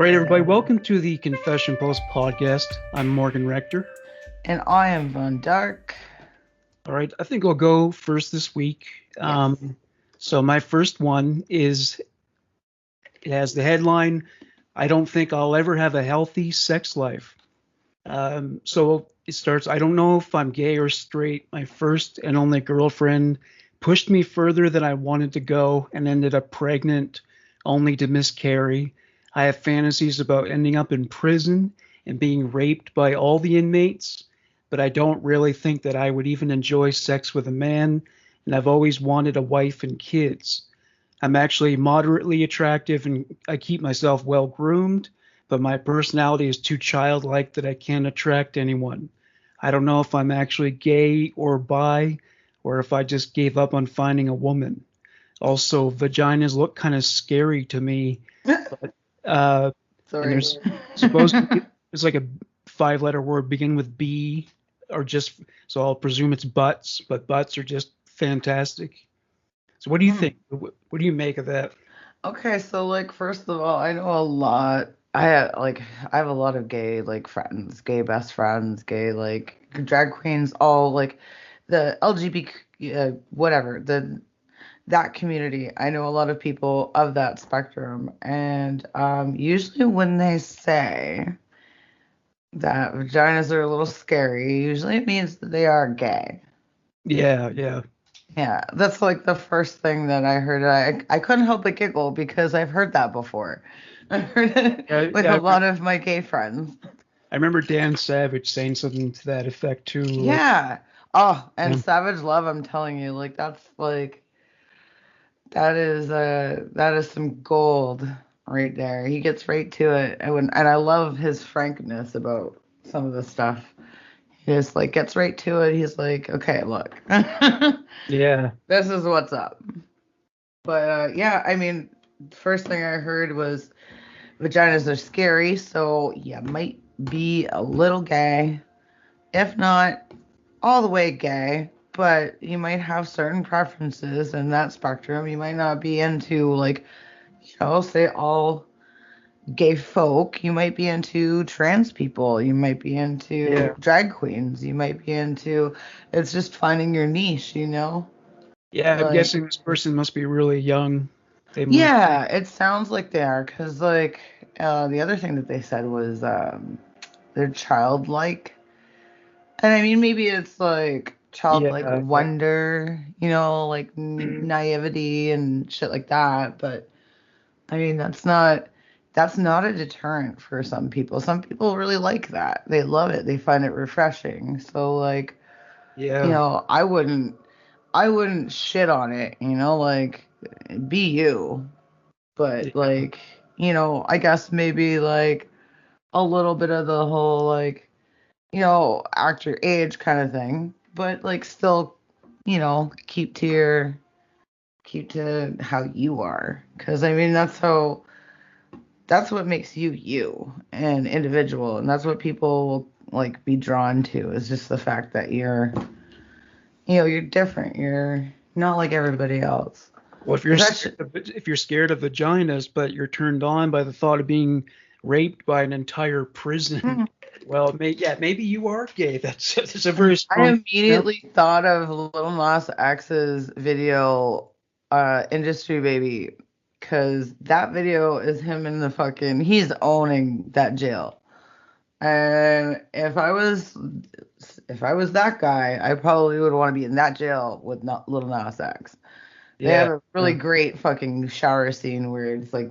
All right, everybody, welcome to the Confession Post podcast. I'm Morgan Rector. And I am Von Dark. All right, I think I'll go first this week. Yes. So my first one is, it has the headline, I don't think I'll ever have a healthy sex life. So it starts, I don't know if I'm gay or straight. My first and only girlfriend pushed me further than I wanted to go and ended up pregnant, only to miscarry. I have fantasies about ending up in prison and being raped by all the inmates, but I don't really think that I would even enjoy sex with a man, and I've always wanted a wife and kids. I'm actually moderately attractive and I keep myself well groomed, but my personality is too childlike that I can't attract anyone. I don't know if I'm actually gay or bi, or if I just gave up on finding a woman. Also, vaginas look kind of scary to me. Uh, and Sorry. there's supposed to be, there's like a five-letter word begin with B, or just, so I'll presume it's butts, but butts are just fantastic. So what do you think? What do you make of that? Okay, so like first of all, I know a lot. I have a lot of gay friends, gay best friends, gay drag queens, all like the LGBT whatever, the that community. I know a lot of people of that spectrum, and usually when they say that vaginas are a little scary, usually it means that they are gay. Yeah, yeah. Yeah, that's like the first thing that I heard. I couldn't help but giggle because I've heard that before. I've heard it Yeah, with yeah, a lot of my gay friends. I remember Dan Savage saying something to that effect too. Like, Yeah. Oh, and yeah, Savage Love, I'm telling you, that is some gold right there. He gets right to it. And I love his frankness about some of the stuff. He just like gets right to it. He's like, okay, look. yeah, This is what's up. But yeah, I mean, first thing I heard was vaginas are scary, so you might be a little gay, if not all the way gay, but you might have certain preferences in that spectrum. You might not be into say all gay folk. You might be into trans people. You might be into yeah, drag queens. You might be into it's just finding your niche. yeah. I'm Like guessing this person must be really young. They must. Yeah, it sounds like they are because the other thing that they said was they're childlike, and I mean maybe it's like childlike Yeah, yeah, wonder, like naivety and shit like that. But I mean that's not a deterrent for some people. Some people really like that. They love it. They find it refreshing. So yeah, I wouldn't shit on it. Be you. But yeah, I guess maybe a little bit of the whole act your age kind of thing, but still, keep to how you are, because I mean that's what makes you you and individual, and that's what people will be drawn to is just the fact that you're different, you're not like everybody else. Well, if you're 'Cause scared of, if you're scared of vaginas, but you're turned on by the thought of being raped by an entire prison, well, yeah, maybe you are gay. That's a very I strong step. immediately thought of Lil Nas X's video, Industry Baby, because that video is him in the he's owning that jail. And if I was that guy, I probably would want to be in that jail with not Lil Nas X. They have Yeah, a really yeah, great fucking shower scene where it's like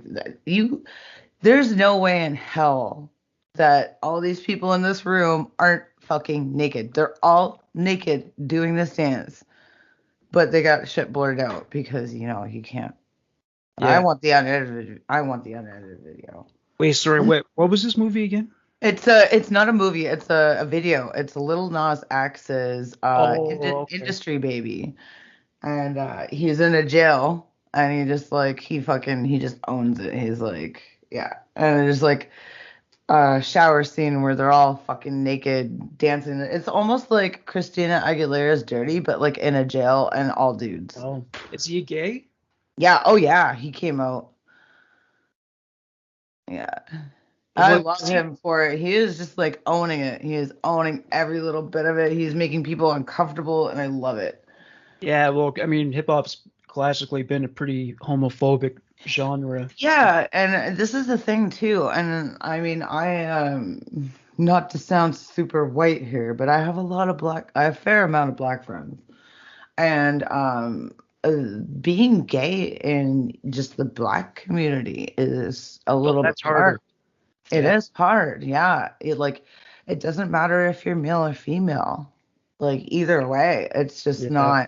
there's no way in hell that all these people in this room aren't fucking naked. They're all naked doing this dance, but they got shit blurred out because you can't. I yeah. want the unedited. I want the unedited video. Wait, sorry, wait, what was this movie again? It's not a movie. It's a video. It's a Little Nas X's Oh, okay. Industry Baby, and he's in a jail, and he just owns it. He's like, yeah, and it's like shower scene where they're all fucking naked dancing. It's almost like Christina Aguilera's Dirty, but in a jail and all dudes. Oh, is he gay? Yeah. Oh yeah. He came out. Yeah. I Well, love him for it. He is just like owning it. He is owning every little bit of it. He's making people uncomfortable, and I love it. yeah, well, I mean, hip hop's classically been a pretty homophobic genre. Yeah, and this is the thing too. And I mean, I not to sound super white here, but I have I have a fair amount of black friends. And uh, being gay in just the black community is a Well, little bit that's hard. harder. It Yeah, is hard, yeah. It doesn't matter if you're male or female. Like either way, yeah.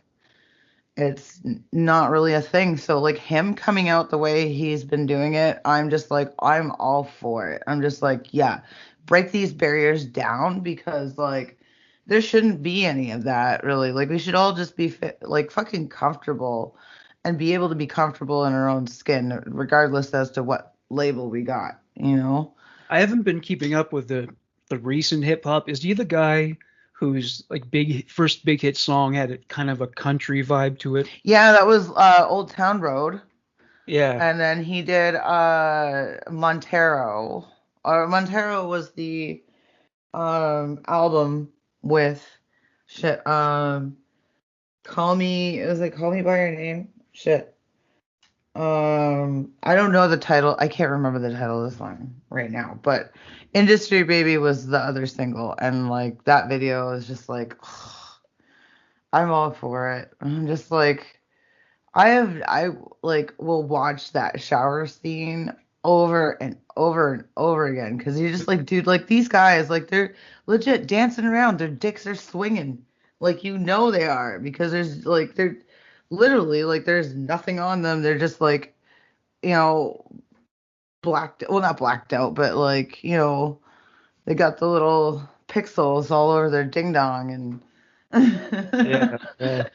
not really a thing. So like him coming out the way he's been doing it, I'm just like I'm all for it. I'm just like, yeah, break these barriers down because like there shouldn't be any of that really. Like we should all just be like fucking comfortable and be able to be comfortable in our own skin regardless as to what label we got, you know? I haven't been keeping up with the recent hip hop. Is he the guy whose like big first big hit song had a kind of a country vibe to it? Yeah, that was Old Town Road. Yeah. And then he did Montero. Montero was the album with shit. Call Me, it was like Call Me by Your Name. Shit. I don't know the title. I can't remember the title of this song right now, but Industry Baby was the other single, and like that video is just like I'm all for it. I'm just like I like will watch that shower scene over and over and over again because you're just like, dude, like these guys, like they're legit dancing around, their dicks are swinging, like you know they are because there's like they're literally like there's nothing on them. They're just like, you know, blacked, well not blacked out, but like you know they got the little pixels all over their ding dong Yeah. and Yeah.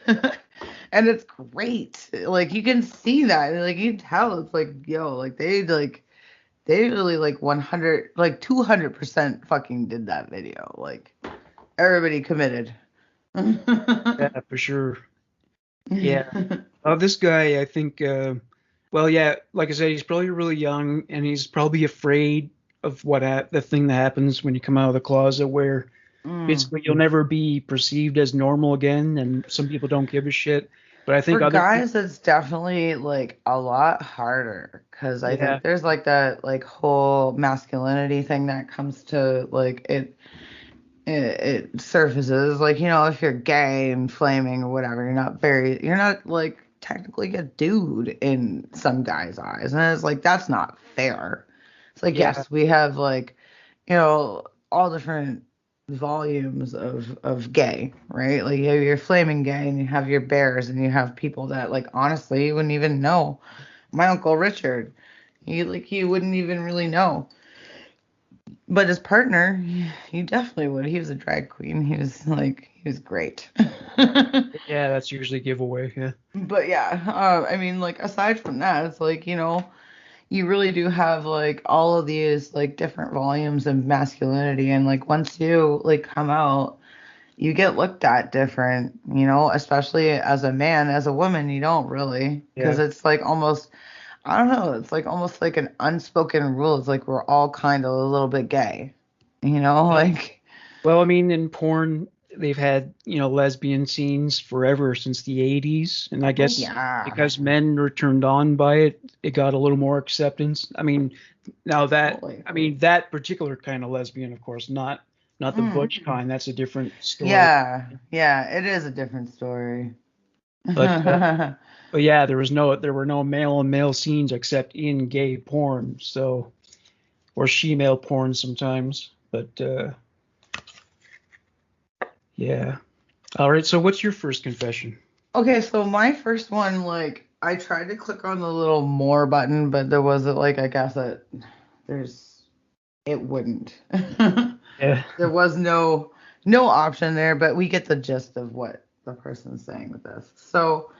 and it's great. Like you can see that, like you can tell it's like yo, like they really like 100 like 200% fucking did that video. Like everybody committed. Yeah, for sure. Yeah. This guy, I think, well, yeah, like I said, he's probably really young and he's probably afraid of the thing that happens when you come out of the closet, where Mm. basically you'll never be perceived as normal again, and some people don't give a shit. But I For think other people, guys, it's definitely like a lot harder because I yeah, think there's like that like whole masculinity thing that comes to like it surfaces like you know if you're gay and flaming or whatever you're not like technically a dude in some guys' eyes and it's like that's not fair. It's like yeah, yes we have like you know all different volumes of gay, right? Like you have your flaming gay and you have your bears and you have people that like honestly you wouldn't even know. My uncle Richard, he wouldn't even really know, but his partner, he definitely would. He was a drag queen. He was great. yeah, that's usually a giveaway. Yeah, But yeah, I mean, like aside from that, it's like you know, you really do have like all of these like different volumes of masculinity, and like once you like come out, you get looked at different. You know, especially as a man, as a woman, you don't really, because yeah. it's like almost, I don't know, it's like almost like an unspoken rule. It's like we're all kind of a little bit gay. You know, like. Well, I mean, in porn, they've had, lesbian scenes forever since the 80s. And I Oh guess yeah, because men were turned on by it, it got a little more acceptance. I mean, totally. that particular kind of lesbian, of course, not the Mm. butch kind. That's a different story. Yeah, yeah, it is a different story. But, but yeah, there were no male on male scenes except in gay porn. So, or she-male porn sometimes. But, yeah. All right. So what's your first confession? Okay, so my first one, like, I tried to click on the little more button, but there wasn't like I guess there's it wouldn't. Yeah. There was no option there, but we get the gist of what the person's saying with this. So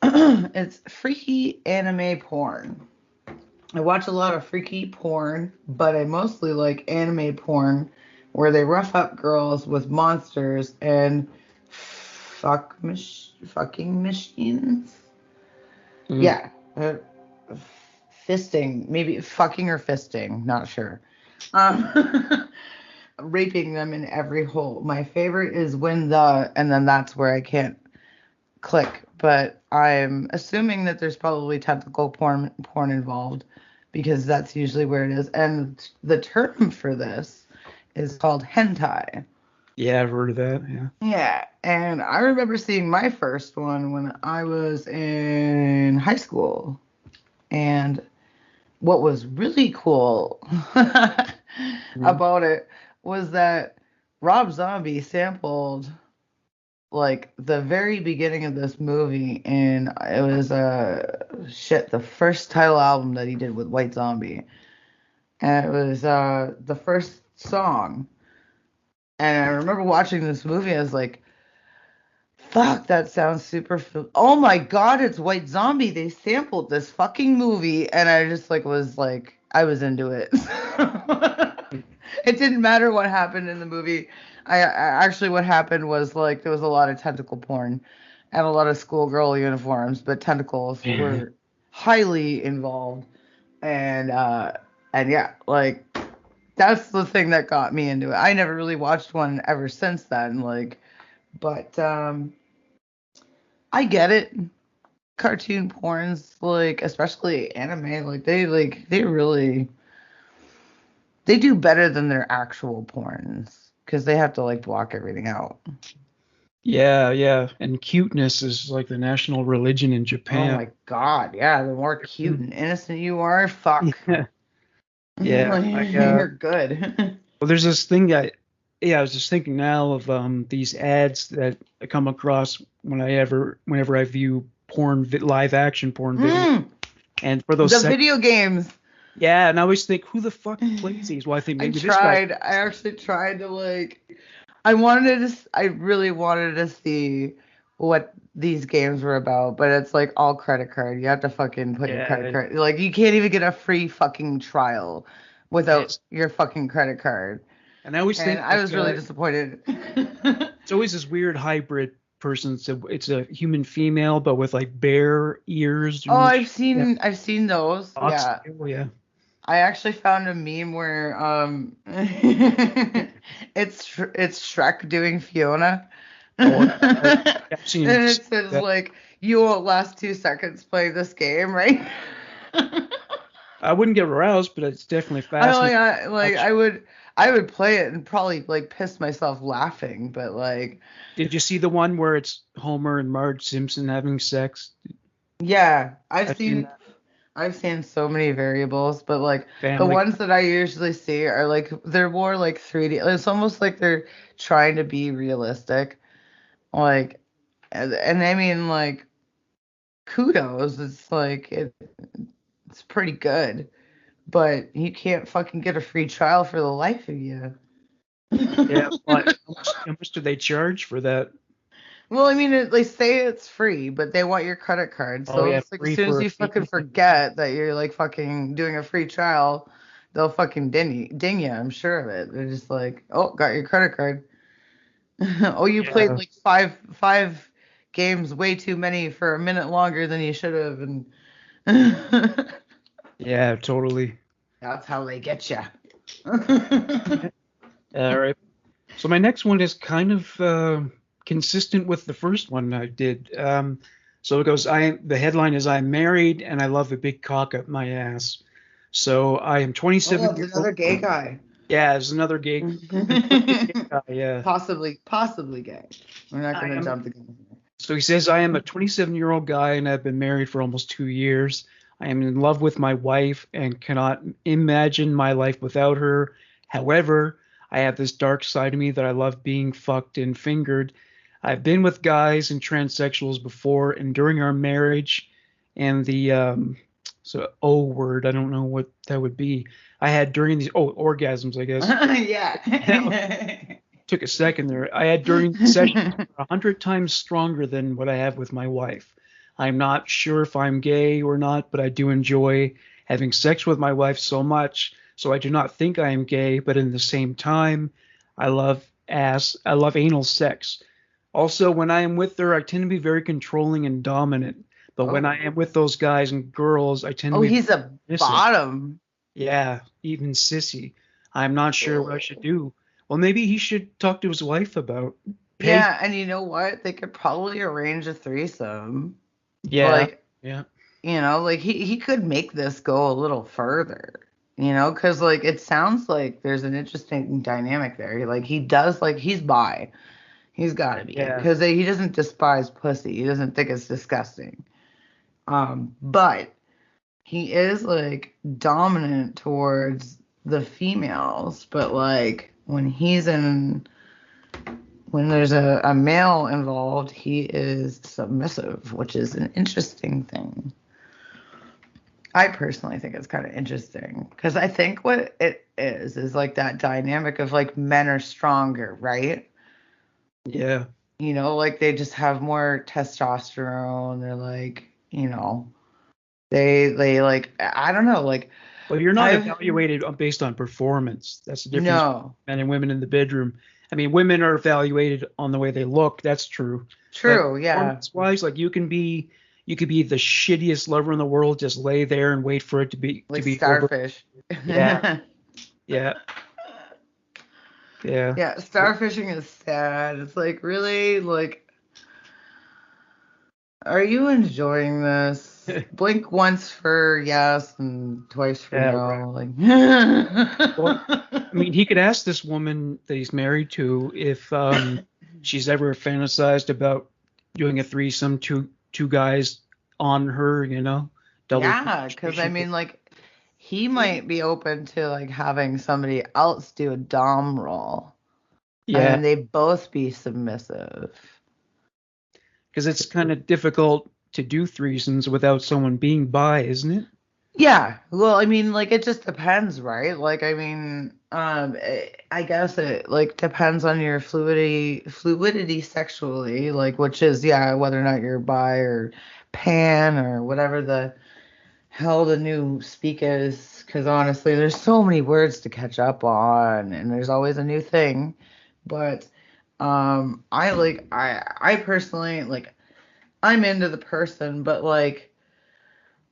it's freaky anime porn. I watch a lot of freaky porn, but I mostly like anime porn where they rough up girls with monsters and fucking machines. Mm. Yeah, fisting, maybe fucking or fisting, not sure. Raping them in every hole. My favorite is when the, and then that's where I can't click, but I'm assuming that there's probably tentacle porn involved because that's usually where it is. And the term for this is called hentai. Yeah, I've heard of that. Yeah. Yeah, and I remember seeing my first one when I was in high school. And what was really cool Mhm. about it was that Rob Zombie sampled like the very beginning of this movie, and it was the first title album that he did with White Zombie, and it was the first song. And I remember watching this movie, I was like, fuck, that sounds super. Oh my god, it's White Zombie. They sampled this fucking movie, and I just like was like, I was into it. It didn't matter what happened in the movie. I actually what happened was like there was a lot of tentacle porn and a lot of schoolgirl uniforms, but tentacles were highly involved. And and yeah, like that's the thing that got me into it. I never really watched one ever since then, like, but I get it. Cartoon porns, like especially anime, like they really they do better than their actual porns because they have to like block everything out. Yeah, yeah. And cuteness is like the national religion in Oh Japan. my god, yeah, the more cute and innocent you are, fuck. Yeah, yeah. You're good. Well, there's this thing I was just thinking now of these ads that I come across whenever I view live action porn video, Mm, and for those the video games. yeah, and I always think, who the fuck plays these? Well, I think maybe this guy. I actually tried to like I really wanted to see what these games were about, but it's like all credit card. You have to fucking put your credit Yeah, card. Like you can't even get a free fucking trial without it's, your fucking credit card. and I always And think I like was really disappointed. it's always this weird hybrid person. It's a human female, but with like bear ears Oh, and yeah, I've seen those. box. Yeah. Oh yeah. I actually found a meme where it's Shrek doing Fiona. Oh, And I've seen it says that. like you won't last 2 seconds playing this game, right? I wouldn't get aroused, but it's definitely I fascinating. like I would play it and probably like piss myself laughing, but like Did you see the one where it's Homer and Marge Simpson having sex? yeah, I've seen that. I've seen so many variables, but like the Family. ones that I usually see are like they're more like 3D. It's almost like they're trying to be realistic. Like and I mean like kudos. It's like it's pretty good, but you can't fucking get a free trial for the life of you. Yeah, but how much do they charge for that? Well, I mean, they say it's free, but they want your credit card. Oh So yeah, it's like as free soon as for a you fee. fucking forget that you're like fucking doing a free trial, they'll fucking ding you. I'm sure of it. They're just like, oh, got your credit card. Oh, you played Yeah, like five games, way too many for a minute longer than you should have, and yeah, totally. that's how they get you. All right. So my next one is kind of consistent with the first one I did. So it goes, the headline is I'm married and I love a big cock up my ass. So I am Oh, 27 it's years old. another gay guy. Yeah, there's another gay, gay guy. Yeah. Possibly gay. We're not I gonna am. jump the gun here. So he says, I am a 27-year-old guy and I've been married for almost 2 years. I am in love with my wife and cannot imagine my life without her. However, I have this dark side of me that I love being fucked and fingered. I've been with guys and transsexuals before, and during our marriage, and the so O word, I don't know what that would be. I had during these orgasms, I guess. Yeah. Took a second there. I had during the sessions 100 times stronger than what I have with my wife. I'm not sure if I'm gay or not, but I do enjoy having sex with my wife so much. So I do not think I am gay, but in the same time, I love I love anal sex. Also, when I am with her, I tend to be very controlling and dominant. But when I Oh. am with those guys and girls, I tend to Oh, be he's a submissive. bottom. Yeah, even sissy. I'm not sure what I should do. Well, maybe he should talk to his wife about pay. Yeah, and you know what? They could probably arrange a threesome. Yeah, Like, yeah, like he could make this go a little further. Because like it sounds like there's an interesting dynamic there. Like he does, like he's bi. He's got to be, yeah, because he doesn't despise pussy. He doesn't think it's disgusting. But he is like dominant towards the females. But like when there's a male involved, he is submissive, which is an interesting thing. I personally think it's kind of interesting because I think what it is like that dynamic of like men are stronger, right? yeah. Like they just have more testosterone. They're like, they like, I don't know, like But you're not I've evaluated based on performance. That's the difference between no, men and women in the bedroom. I mean, women are evaluated on the way they look. That's true. But true, yeah, performance-wise, like you could be the shittiest lover in the world, just lay there and wait for it to like be over. starfish. Yeah, yeah, yeah. Yeah, starfishing is sad. It's like, really, like, are you enjoying this? Blink once for yes and twice for Yeah, right. no. Like, Well, I mean, he could ask this woman that he's married to if she's ever fantasized about doing a threesome, two guys on her, double yeah, because I penetration. mean, like, he might be open to like having somebody else do a dom role, and Yeah, then they both be submissive. because it's kind of difficult to do threesomes without someone being by, isn't it? Yeah, well, I mean, like it just depends, right? Like, I mean, I guess it like depends on your fluidity sexually, like which is yeah, whether or not you're bi or pan or whatever the hell the new speak is. Because honestly, there's so many words to catch up on, and there's always a new thing. But I personally like I'm into the person, but like.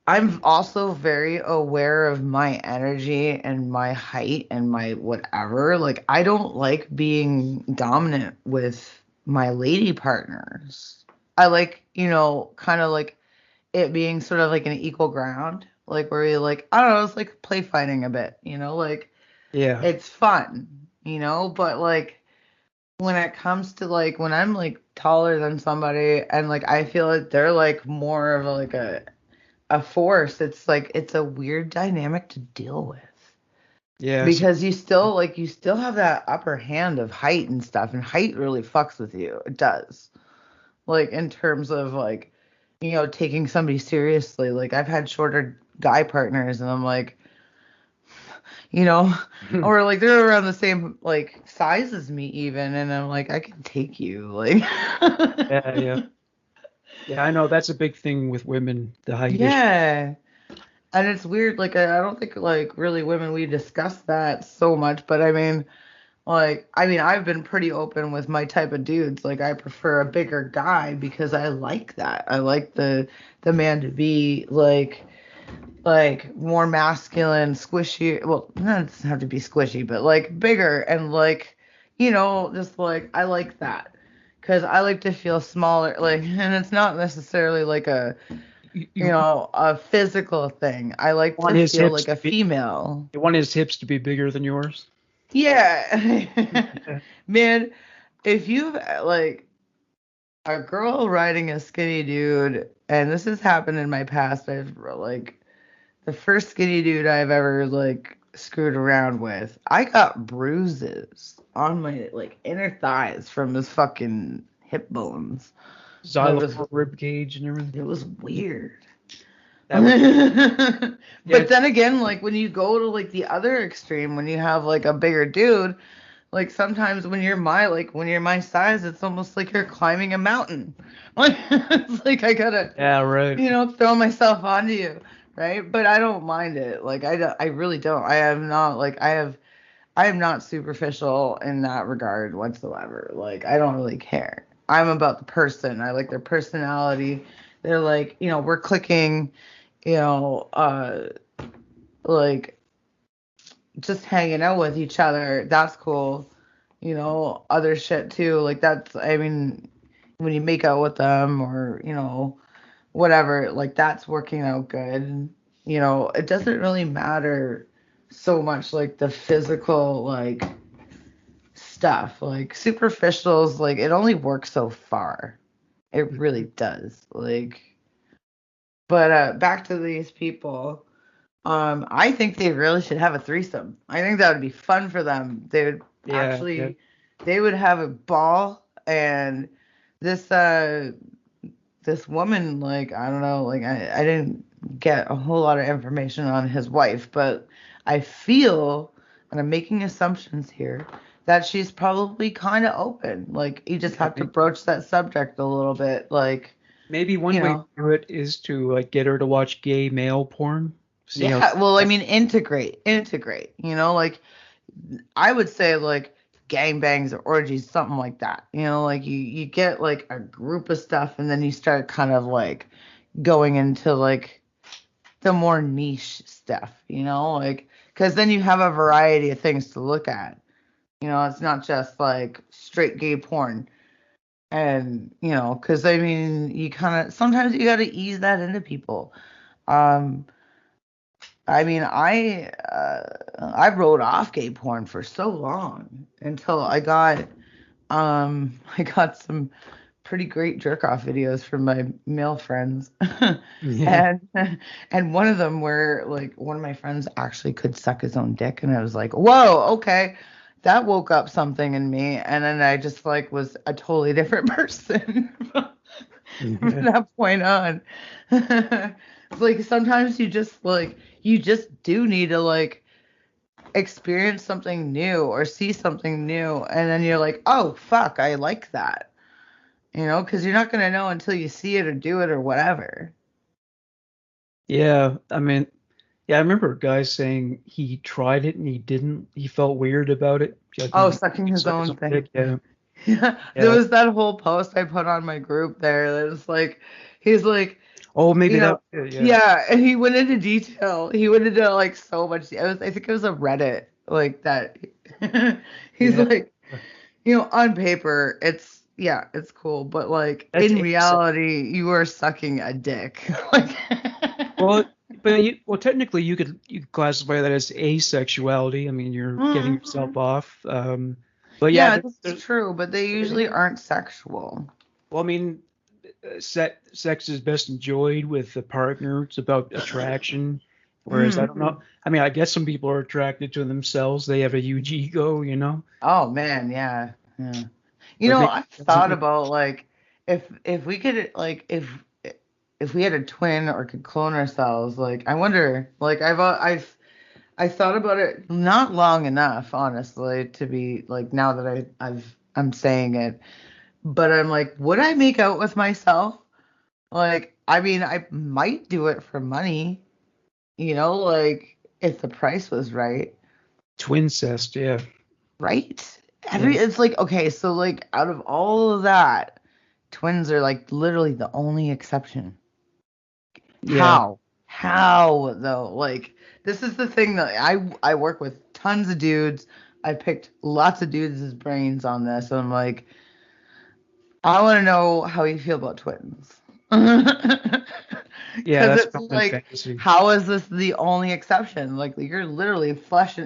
I'm also very aware of my energy and my height and my whatever. Like, I don't like being dominant with my lady partners. I like, kind of like it being sort of like an equal ground, like where you like, I don't know, it's like play fighting a bit, like Yeah, it's fun, but like when it comes to like when I'm like taller than somebody and like I feel like they're like more of like a force, it's like it's a weird dynamic to deal with yeah. So, because you still have that upper hand of height and stuff, and height really fucks with you. It does. Like in terms of like, taking somebody seriously. Like I've had shorter guy partners and I'm like, you know, or like they're around the same like size as me even, and I'm like, I can take you. Like yeah, yeah, yeah. I know that's a big thing with women, the height issue. yeah. And it's weird, like I don't think like really women we discuss that so much, but I mean I've been pretty open with my type of dudes. Like I prefer a bigger guy because I like that. I like the man to be like more masculine, squishy. Well, no, it doesn't have to be squishy, but like bigger and like just like I like that. Cause I like to feel smaller, like, and it's not necessarily like You a physical thing. I like want to his feel hips like to a be, female. you want his hips to be bigger than yours. Yeah. Man, if you've like a girl riding a skinny dude, and this has happened in my past, I've like the first skinny dude I've ever like screwed around with, I got bruises on my like inner thighs from his fucking hip bones. And Xylophone rib cage and everything. it was weird. That would, yeah, But then again, like when you go to like the other extreme, when you have like a bigger dude, like sometimes when you're my size, it's almost like you're climbing a mountain. Like it's like I gotta, yeah, right. throw myself onto you, right? But I don't mind it. Like I really don't. I am not superficial in that regard whatsoever. Like I don't really care. I'm about the person. I like their personality. They're like, we're clicking, you know, uh like just hanging out with each other, that's cool. Other shit too. Like that's, I mean, when you make out with them or, whatever, like that's working out good. It doesn't really matter so much like the physical, like stuff. Like superficials, like it only works so far. It really does. Like, but back to these people. I think they really should have a threesome. I think that would be fun for them. They would Yeah, yeah. actually, they would have a ball. And this this woman, like, I don't know, like I didn't get a whole lot of information on his wife, but I feel, and I'm making assumptions here, that she's probably kind of open. Like you just Yeah, have to broach that subject a little bit, like, maybe one you way to know. do it is to like get her to watch gay male porn. See how Yeah, well, I mean, integrate, like I would say like gangbangs or orgies, something like that. Like you get like a group of stuff and then you start kind of like going into like the more niche stuff, like because then you have a variety of things to look at. It's not just like straight gay porn. And, because I mean, you kind of sometimes you got to ease that into people. Um, I mean, I wrote off gay porn for so long until I got some pretty great jerk off videos from my male friends. yeah. and and one of them where like one of my friends actually could suck his own dick, and I was like, whoa, okay. That woke up something in me, and then I just like was a totally different person from Yeah. that point on. It's like sometimes you just do need to like experience something new or see something new, and then you're like, oh fuck, I like that. Because you're not gonna know until you see it or do it or whatever. Yeah, I mean, yeah, I remember a guy saying he tried it and he didn't. He felt weird about it. Like Oh, he sucking his sucked his own own thing. dick. Yeah, Yeah, there yeah. was that whole post I put on my group there that was like, he's like, Oh, maybe you that know, was it. Yeah. yeah, and he went into detail. He went into like so much. I think it was a Reddit like that. He's Yeah. like, on paper, yeah, it's cool, but like That's in asexual. reality, you are sucking a dick. Like, Well, well, technically, you could classify that as asexuality. I mean, you're getting yourself Mhm. off. But yeah, Yeah, that's true, but they usually aren't sexual. well, I mean, sex is best enjoyed with a partner. It's about attraction. Whereas I Mhm. don't know. I mean, I guess some people are attracted to themselves. They have a huge ego, you know. Oh man, yeah. Yeah. But maybe I've it doesn't thought mean about like if we could like if we had a twin or could clone ourselves, like I wonder, like I thought about it not long enough, honestly, to be like now that I'm saying it, but I'm like, would I make out with myself? Like, I mean, I might do it for money, like if the price was right. twincest. Yeah, Right? yeah, It's like, okay, so like out of all of that, twins are like literally the only exception. yeah, How though? Like this is the thing that I work with tons of dudes. I picked lots of dudes' brains on this. And I'm like, I want to know how you feel about twins. yeah. Because That's it's common like, fantasy. how is this the only exception? Like you're literally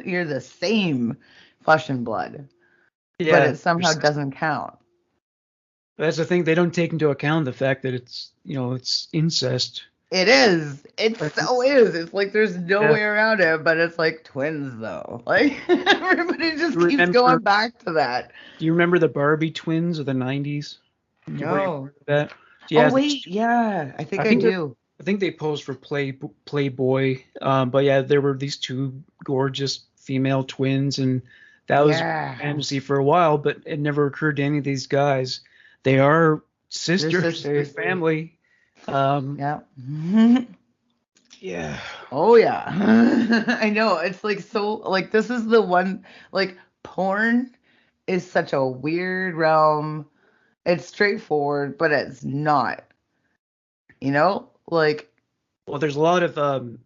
you're the same flesh and blood, but Yeah, it somehow doesn't count. that's the thing. They don't take into account the fact that it's incest. It is. It But so is. It's like there's no yeah, way around it, but it's like twins though. Like everybody just you keeps remember? going back to that. Do you remember the Barbie twins of the '90s? Were you No. part of that? Oh Yeah, wait, yeah, I think I I think do. I think they posed for Playboy. But yeah, there were these two gorgeous female twins, and that was Yeah. fantasy for a while. But it never occurred to any of these guys. They are They're sisters. They're sisters. family. Um, Yeah. yeah, Oh yeah. I know. It's like so like this is the one like porn is such a weird realm. It's straightforward, but it's not. Like well, there's a lot of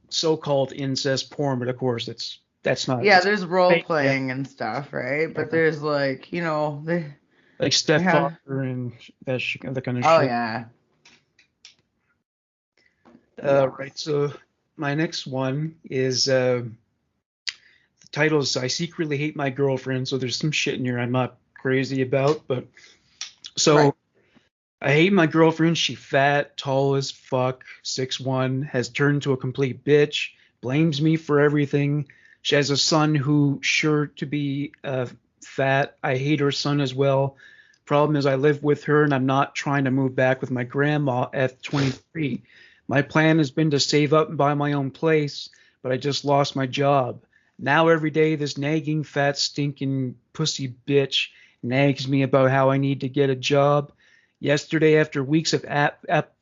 so-called incest porn, but of course it's That's not. Yeah, It's there's role fake. Yeah. playing and stuff, right? But Yeah. there's like, Like yeah. stepfather and that kind of Oh shit. yeah. Yeah. Right. So my next one is the title is "I Secretly Hate My Girlfriend." So there's some shit in here I'm not crazy about, but Right. so I hate my girlfriend. She fat, tall as fuck, 6'1", has turned into a complete bitch, blames me for everything. She has a son who sure to be fat. I hate her son as well. Problem is I live with her and I'm not trying to move back with my grandma at 23. My plan has been to save up and buy my own place, but I just lost my job. Now every day this nagging fat stinking pussy bitch nags me about how I need to get a job. Yesterday, after weeks of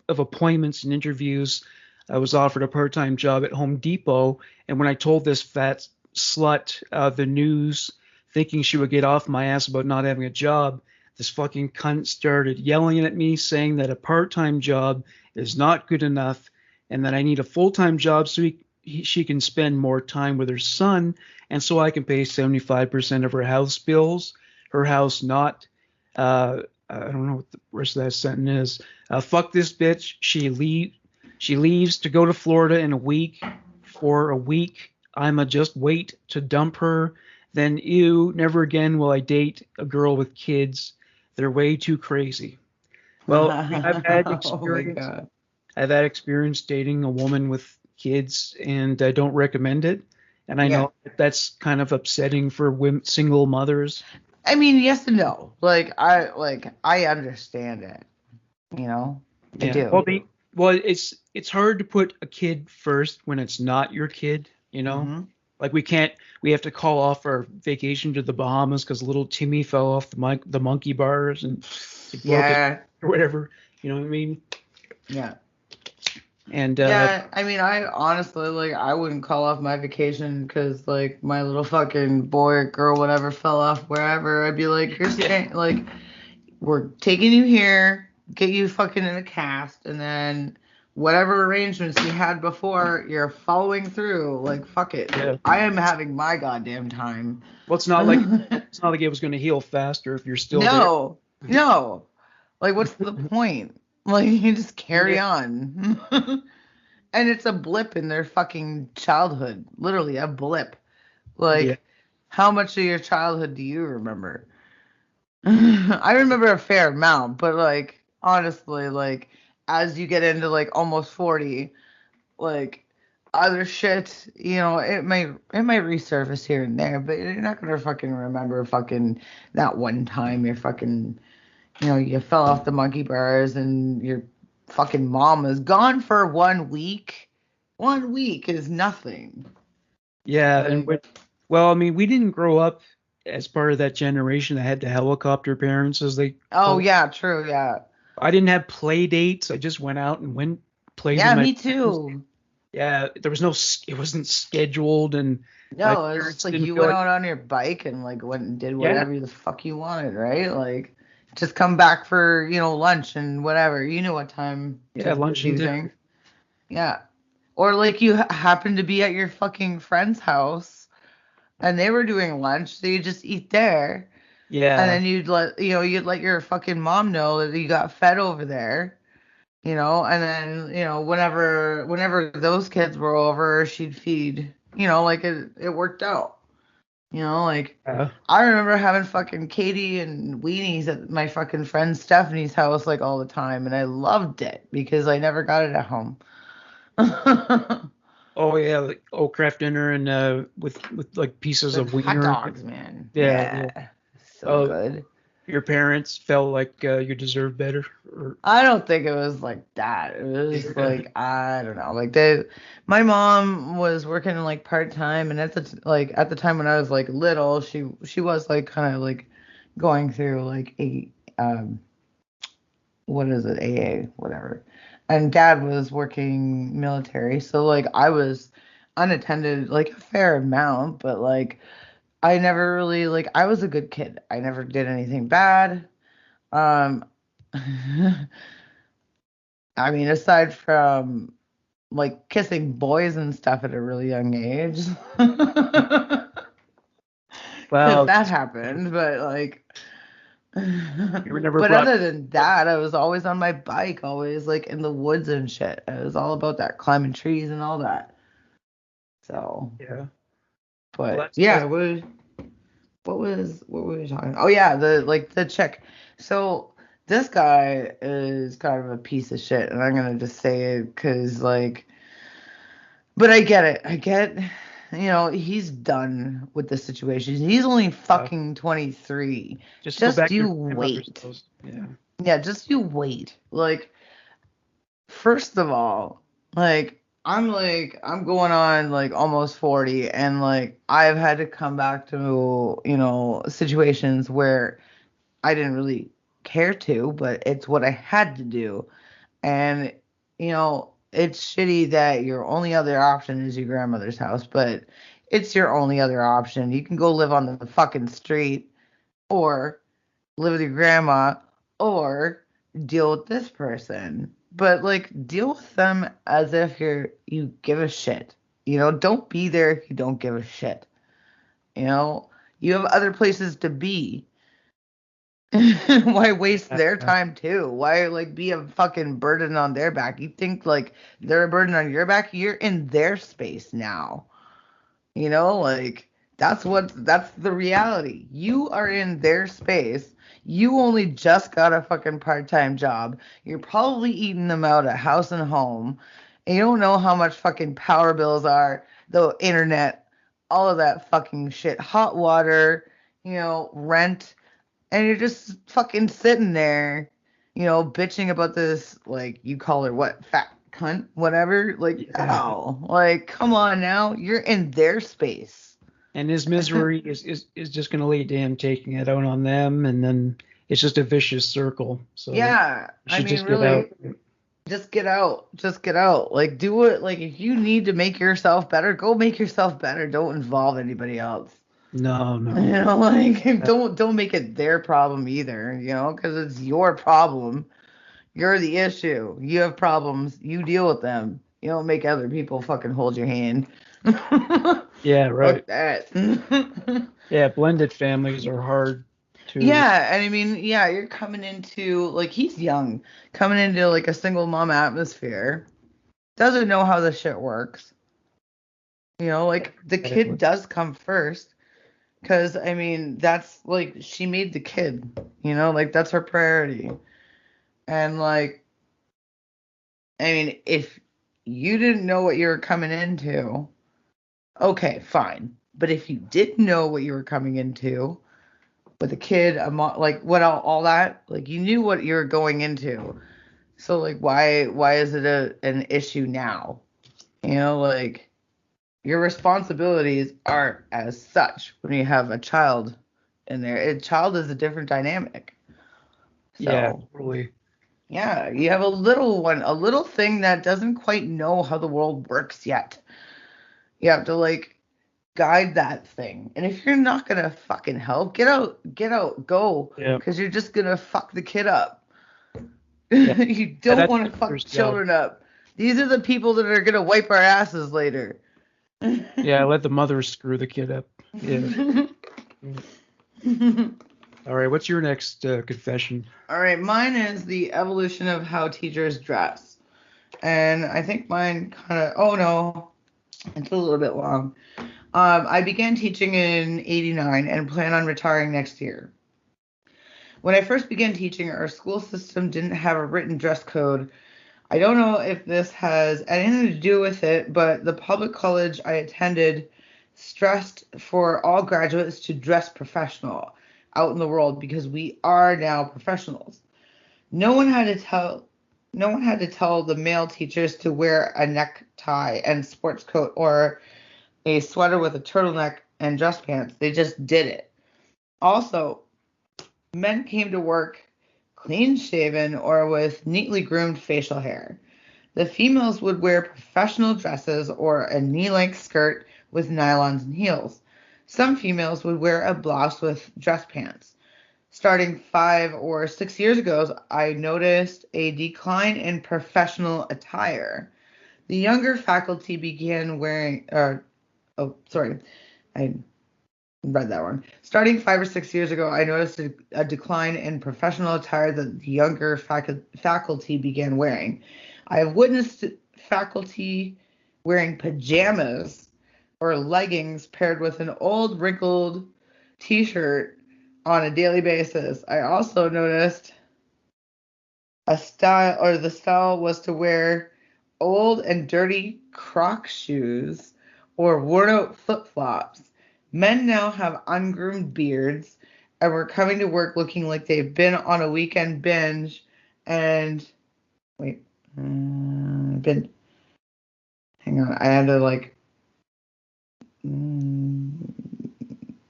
appointments and interviews, I was offered a part-time job at Home Depot. And when I told this fat slut the news, thinking she would get off my ass about not having a job, this fucking cunt started yelling at me, saying that a part-time job is not good enough, and that I need a full-time job so she can spend more time with her son, and so I can pay 75% of her house bills. Her house not I don't know what the rest of that sentence is. Fuck this bitch. She leaves to go to Florida in a week. For a week, I'ma just wait to dump her. Then ew, never again will I date a girl with kids. They're way too crazy. Well, I've had Oh my experience. God. I've had experience dating a woman with kids, and I don't recommend it. And I Yeah. know that's kind of upsetting for women, single mothers. I mean, yes and no. I understand it. You know, I Yeah. do. Well, it's hard to put a kid first when it's not your kid, you know? Hmm. Like we have to call off our vacation to the Bahamas because little Timmy fell off the monkey bars and he broke it Yeah. or whatever. You know what I mean? Yeah. And Yeah, I mean, I honestly, I wouldn't call off my vacation because, my little fucking boy or girl, whatever, fell off wherever. I'd be like, you're yeah, staying, we're taking you here, get you fucking in a cast, and then whatever arrangements we had before, you're following through. Like, fuck it. yeah. I am having my goddamn time. Well, it's not like it was going to heal faster if you're still there. No, no. Like, what's the point? Like, you just carry Yeah, on. And it's a blip in their fucking childhood. Literally a blip. yeah, Like, how much of your childhood do you remember? I remember a fair amount, but honestly, as you get into almost 40, like other shit, it might resurface here and there, but you're not gonna fucking remember fucking that one time you're fucking you fell off the monkey bars and your fucking mom is gone for 1 week. 1 week is nothing. yeah. Like, Well, I mean, we didn't grow up as part of that generation that had the helicopter parents, as they oh call. yeah, true, yeah. I didn't have play dates. I just went out and played with Yeah, my me friends. too. Yeah, there was no, it wasn't scheduled, and my No, it's just parents like didn't you feel went like, out on your bike and went and did yeah, whatever the fuck you wanted, right? Like just come back for, lunch and whatever. You knew what time yeah, to lunch and do dinner. things. Yeah. Or you happen to be at your fucking friend's house and they were doing lunch, so you just eat there. And Yeah, then you'd let your fucking mom know that you got fed over there, and then, whenever those kids were over, she'd feed, it worked out. uh, I remember having fucking Katie and weenies at my fucking friend Stephanie's house all the time, and I loved it because I never got it at home. oh yeah, like Craft dinner and with like pieces With of hot wiener. dogs, man. Yeah, yeah. Yeah. So Oh, good. your parents felt like you deserved better, or I don't think it was like that. It was I don't know. My mom was working part time, and at the time when I was little, she was kind of going through a what is it, AA, whatever. And dad was working military, so I was unattended a fair amount, but I never really I was a good kid. I never did anything bad. Um I mean, aside from like kissing boys and stuff at a really young age. If Well, that happened, but like, you were never but brought. other than that, I was always on my bike, always like in the woods and shit. It was all about that climbing trees and all that. So, Yeah. Well, but that's yeah, what were we talking? Oh yeah, the chick. So this guy is kind of a piece of shit, and I'm gonna just say it because like, but I get it. I get, he's done with the situation. He's only fucking 23. just go Just back to you your grandmother's wait. house. Yeah. Yeah, just you wait. Like, first of all, I'm going on like almost 40, and like I've had to come back to, situations where I didn't really care to, but it's what I had to do. And, it's shitty that your only other option is your grandmother's house, but it's your only other option. You can go live on the fucking street or live with your grandma or deal with this person. But like deal with them as if you give a shit. Don't be there if you don't give a shit. You know, you have other places to be. Why waste their Yeah. time too? Why like be a fucking burden on their back? You think like they're a burden on your back? You're in their space now. Like that's the reality. You are in their space. You only just got a fucking part-time job. You're probably eating them out at house and home. And you don't know how much fucking power bills are, the internet, all of that fucking shit, hot water, rent, and you're just fucking sitting there, bitching about this, like, you call her what, fat cunt, whatever. Like, Yeah. no, like, come on now, you're in their space. And his misery is just going to lead to him taking it out on them, and then it's just a vicious circle. So Yeah, you I should mean, just get out. really, just get out. Like, do it. Like, if you need to make yourself better, go make yourself better. Don't involve anybody else. No, You no. know, like, Uh, don't make it their problem either. Because it's your problem. You're the issue. You have problems. You deal with them. You don't make other people fucking hold your hand. yeah, right. Fuck that. Yeah, blended families are hard to. Yeah, and I mean, yeah, you're coming into like he's young, coming into like a single mom atmosphere. Doesn't know how the shit works. Like the kid does come first. Cause I mean, that's like she made the kid, like that's her priority. And like, I mean, if you didn't know what you were coming into, okay, fine. But if you did know what you were coming into with a kid, like what all that, like you knew what you were going into. So like, why is it an issue now? Like your responsibilities aren't as such when you have a child in there. A child is a different dynamic. Yeah, So totally. yeah, you have a little one, a little thing that doesn't quite know how the world works yet. You have to like guide that thing. And if you're not gonna fucking help, get out, go, Yeah, because you're just gonna fuck the kid up. yeah. You Yeah, don't that's want the to fuck mother's job. children up. These are the people that are gonna wipe our asses later. Yeah, let the mother screw the kid up. Yeah. All right, what's your next confession? All right, mine is the evolution of how teachers dress. And I think mine kind of, oh no, it's a little bit long. I began teaching in '89 and plan on retiring next year. When I first began teaching, our school system didn't have a written dress code. I don't know if this has anything to do with it, but the public college I attended stressed for all graduates to dress professional out in the world because we are now professionals. No one had to tell no one had to tell the male teachers to wear a necktie and sports coat or a sweater with a turtleneck and dress pants. They just did it. Also, men came to work clean shaven or with neatly groomed facial hair. The females would wear professional dresses or a knee length skirt with nylons and heels. Some females would wear a blouse with dress pants. Starting 5 or 6 years ago, I noticed a decline in professional attire. The younger faculty began wearing, oh, sorry, I read that one. Starting 5 or 6 years ago, I noticed a decline in professional attire that the younger faculty began wearing. I have witnessed faculty wearing pajamas or leggings paired with an old wrinkled t-shirt on a daily basis. I also noticed the style was to wear old and dirty Croc shoes or worn out flip-flops. Men now have ungroomed beards and were coming to work looking like they've been on a weekend binge and wait, been hang on, I had to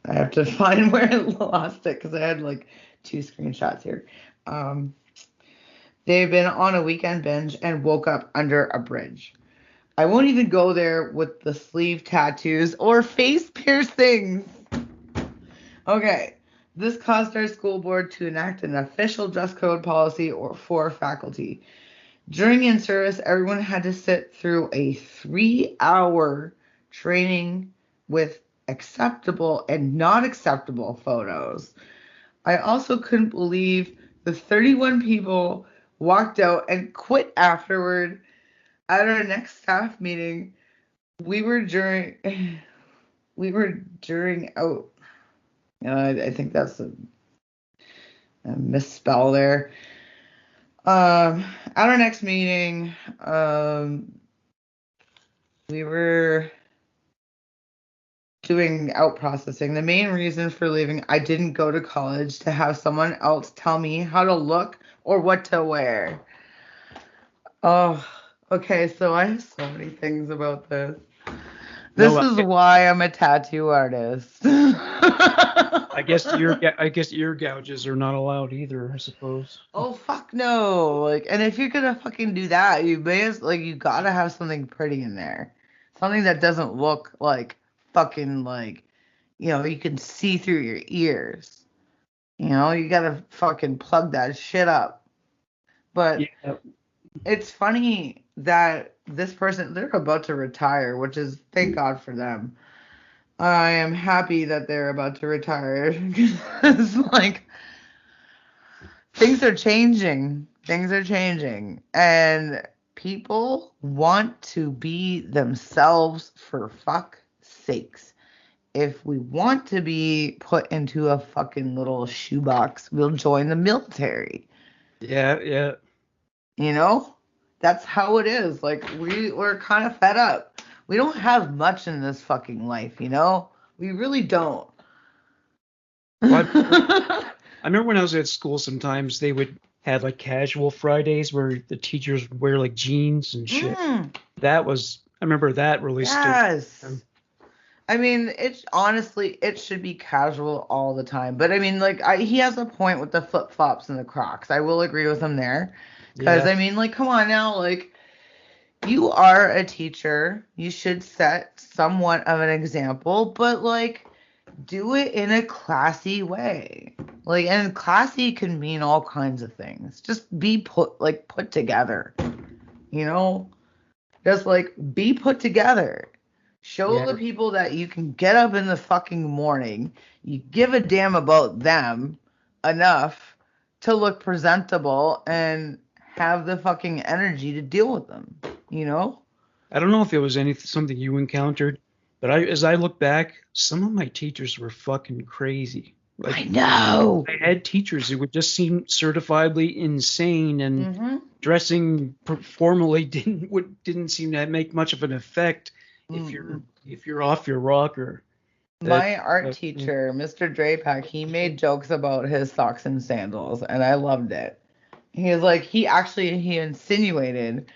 I have to find where I lost it because I had like 2 screenshots here. They've been on a weekend binge and woke up under a bridge. I won't even go there with the sleeve tattoos or face piercings. Okay, this caused our school board to enact an official dress code policy for faculty. During in-service, everyone had to sit through a 3-hour training with acceptable and not acceptable photos. I also couldn't believe the 31 people walked out and quit afterward. At our next staff meeting, we were during out. I think that's a misspell there. At our next meeting, we were doing out processing. The main reason for leaving, I didn't go to college to have someone else tell me how to look or what to wear. Oh, okay, so I have so many things about this. This is why I'm a tattoo artist. I guess ear gouges are not allowed either, I suppose. Oh fuck no! And if you're gonna fucking do that, you gotta have something pretty in there, something that doesn't look like fucking you can see through your ears. You gotta fucking plug that shit up. But yeah. It's funny that this person, they're about to retire, which is thank God for them. I am happy that they're about to retire because things are changing. Things are changing. And people want to be themselves for fuck's sakes. If we want to be put into a fucking little shoebox, we'll join the military. Yeah. That's how it is. We're kind of fed up. We don't have much in this fucking life, We really don't. I remember when I was at school, sometimes they would have casual Fridays where the teachers would wear jeans and shit. I remember that really yes. I mean, it should be casual all the time. But I mean, he has a point with the flip-flops and the Crocs. I will agree with him there. Because, yeah. I mean, come on now, you are a teacher. You should set somewhat of an example, but, do it in a classy way. And classy can mean all kinds of things. Just be put together, Just, be put together. Show the people that you can get up in the fucking morning. You give a damn about them enough to look presentable and have the fucking energy to deal with them, I don't know if it was something you encountered, but as I look back, some of my teachers were fucking crazy. I know. I had teachers who would just seem certifiably insane, and dressing formally didn't seem to make much of an effect if you're off your rocker. My art teacher, Mr. Drapak, he made jokes about his socks and sandals, and I loved it. He was he insinuated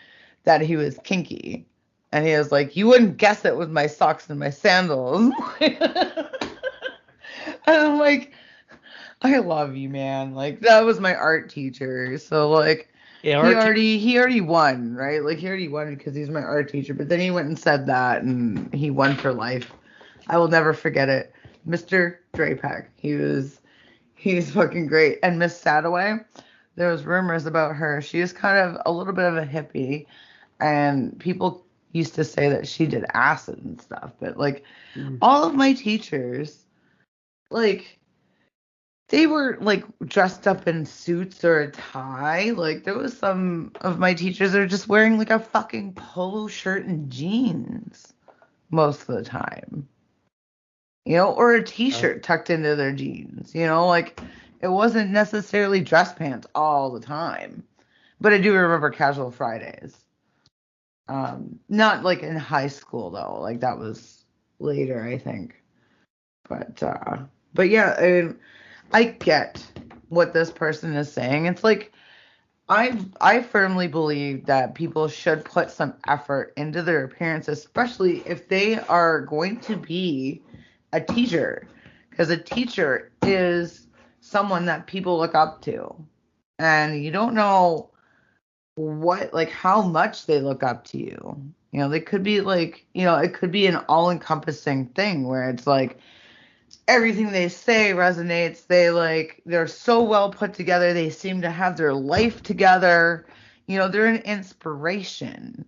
that he was kinky. And he was like, you wouldn't guess it with my socks and my sandals. And I'm like, I love you, man. That was my art teacher. So he already won, right? He already won because he's my art teacher. But then he went and said that, and he won for life. I will never forget it. Mr. Drapak. He's fucking great. And Miss Sadaway, there was rumors about her. She was kind of a little bit of a hippie, and people used to say that she did acid and stuff, but like Mm. all of my teachers, like they were like dressed up in suits or a tie. Like there was some of my teachers that are just wearing like a fucking polo shirt and jeans most of the time. You know, or a t-shirt tucked into their jeans, you know, like it wasn't necessarily dress pants all the time. But I do remember casual Fridays. Not like in high school though. Like that was later, I think. But yeah, I get what this person is saying. It's like I firmly believe that people should put some effort into their appearance, especially if they are going to be a teacher, because a teacher is someone that people look up to, and you don't know what like how much they look up to you. You know, they could be like, you know, it could be an all-encompassing thing where it's like everything they say resonates. They're so well put together. They seem to have their life together. You know, they're an inspiration.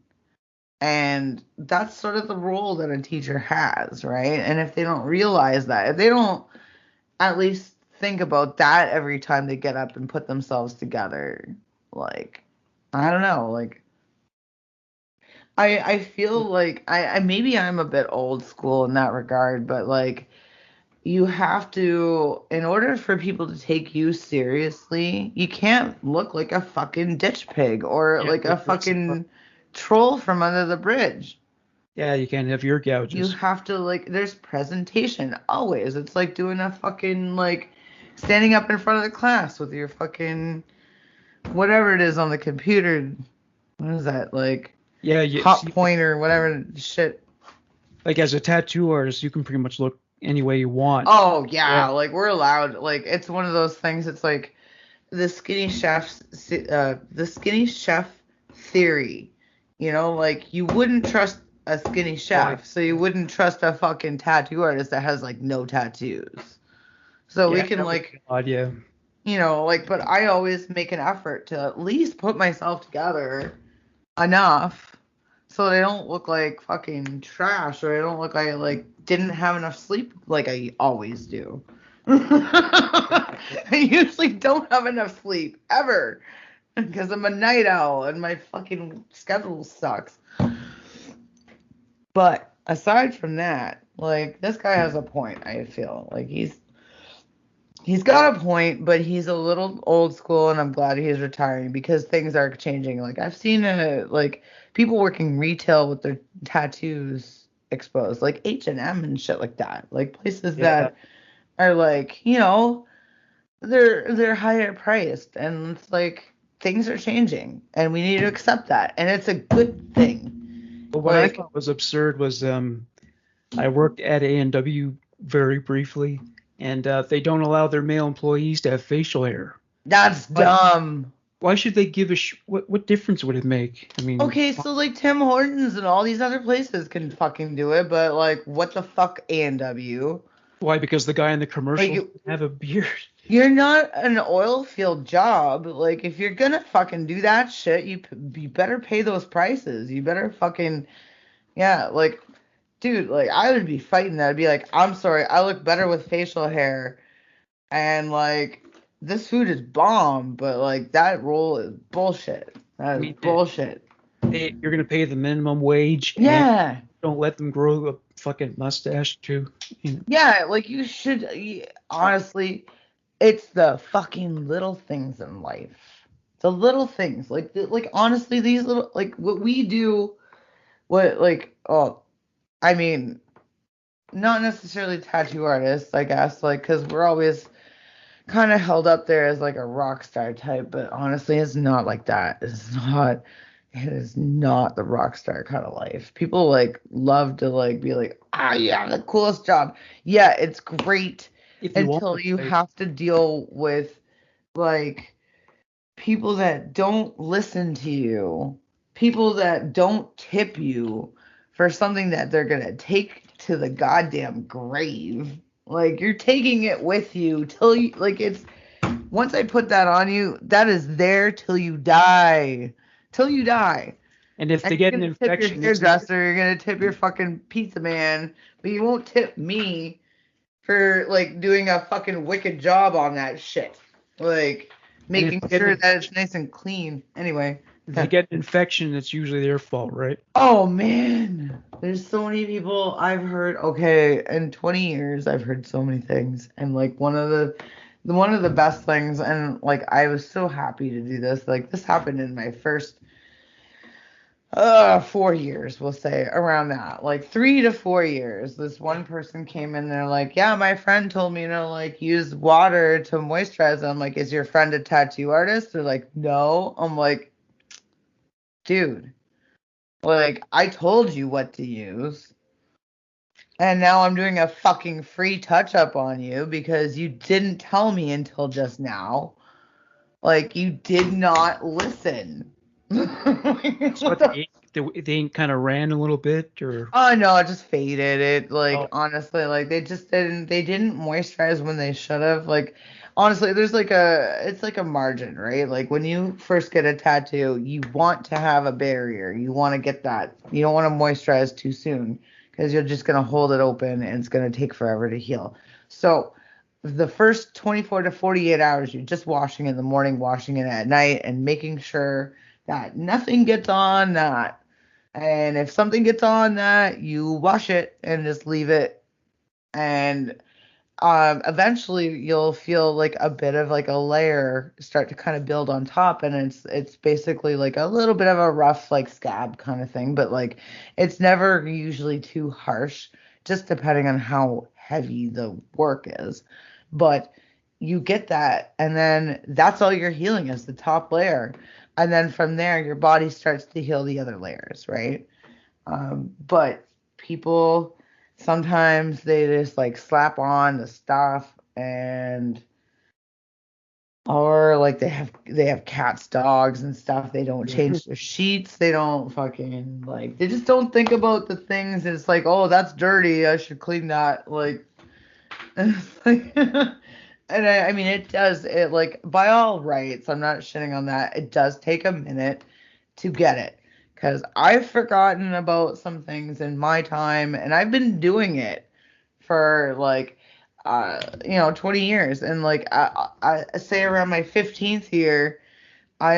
And that's sort of the role that a teacher has, right? And if they don't realize that, if they don't at least think about that every time they get up and put themselves together, like, I don't know, like, I feel like I maybe I'm a bit old school in that regard, but like you have to, in order for people to take you seriously, you can't look like a fucking ditch pig or Yeah, like a fucking troll from under the bridge. yeah, you can't have your You gouges. have to, like, there's presentation always. It's like doing a fucking, like, standing up in front of the class with your fucking, whatever it is on the computer. What is that? Like, Yeah, you hot see, pointer, whatever shit. like as a tattoo artist, you can pretty much look any way you want. Oh, yeah, Yeah. like, we're allowed. Like, it's one of those things. It's like the skinny chef theory. You know, like, you wouldn't trust a skinny chef, so you wouldn't trust a fucking tattoo artist that has, like, no tattoos. So we Yeah, can, that would like, be odd, yeah. you know, like, but I always make an effort to at least put myself together enough so that I don't look like fucking trash, or I don't look like I like didn't have enough sleep like I always do. I usually don't have enough sleep ever because I'm a night owl and my fucking schedule sucks. But aside from that, like, this guy has a point. I feel like he's got a point, but he's a little old school, and I'm glad he's retiring because things are changing. Like, I've seen like people working retail with their tattoos exposed, like H&M and shit like that. Like places Yeah. that are like, you know, they're higher priced, and it's like things are changing, and we need to accept that, and it's a good thing. But what I Like, thought was absurd was I worked at A&W very briefly, and they don't allow their male employees to have facial hair. that's But dumb. why should they give what difference would it make? I mean, Okay, so like Tim Hortons and all these other places can fucking do it, but like what the fuck, A&W? why? Because the guy in the commercial Like doesn't have a beard. you're not an oil field job. Like if you're gonna fucking do that shit, you better pay those prices. You better fucking, yeah, like, dude, like I would be fighting that. I'd be like, I'm sorry, I look better with facial hair, and like this food is bomb, but like that roll is bullshit. I That is mean, bullshit. you're gonna pay the minimum wage and Yeah. don't let them grow a fucking mustache too. You know? Yeah, like you should, honestly, it's the fucking little things in life. The little things, like honestly, these little, like what we do, what like, oh, I mean, not necessarily tattoo artists, I guess, like, because we're always kind of held up there as like a rock star type, but honestly, it's not like that. It's not. It is not the rock star kind of life. People like love to like be like, ah, yeah, the coolest job. Yeah, it's great If you want until to you play, have to deal with like people that don't listen to you, people that don't tip you for something that they're gonna take to the goddamn grave. Like you're taking it with you till you like it's once I put that on you, that is there till you die. Till you die. And if And they get you're an gonna tip your infection, it's hairdresser, you're gonna tip your fucking pizza man, but you won't tip me for like doing a fucking wicked job on that shit. Like and if making they get sure an, that it's nice and clean. Anyway. if they get an infection, it's usually their fault, right? Oh man, there's so many people I've heard. Okay, in 20 years, I've heard so many things, and like one of the best things, and like I was so happy to do this. Like this happened in my first 4 years, we'll say around that, like 3 to 4 years. This one person came in, they're like, yeah, my friend told me, like use water to moisturize. I'm like, is your friend a tattoo artist? They're like, no. I'm like, dude. Like, I told you what to use. And now I'm doing a fucking free touch up on you because you didn't tell me until just now. Like, you did not listen. So they kind of ran a little bit, or Oh no, it just faded. It like oh, honestly, like they didn't moisturize when they should have. Like honestly, it's like a margin, right? Like when you first get a tattoo, you want to have a barrier. You want to get that. You don't want to moisturize too soon because you're just gonna hold it open and it's gonna take forever to heal. So the first 24 to 48 hours, you're just washing in the morning, washing it at night, and making sure that nothing gets on that. And if something gets on that, you wash it and just leave it. And eventually you'll feel like a bit of like a layer start to kind of build on top. And it's basically like a little bit of a rough like scab kind of thing. But like it's never usually too harsh, just depending on how heavy the work is. But you get that, and then that's all your healing is, the top layer. And then from there, your body starts to heal the other layers, right? But people sometimes they just like slap on the stuff, and or like they have cats, dogs, and stuff. They don't change their sheets. They don't fucking like. They just don't think about the things. It's like, oh, that's dirty. I should clean that. Like, and I mean, it does. It like by all rights. I'm not shitting on that. It does take a minute to get it because I've forgotten about some things in my time, and I've been doing it for like 20 years. And like I say around my 15th year, I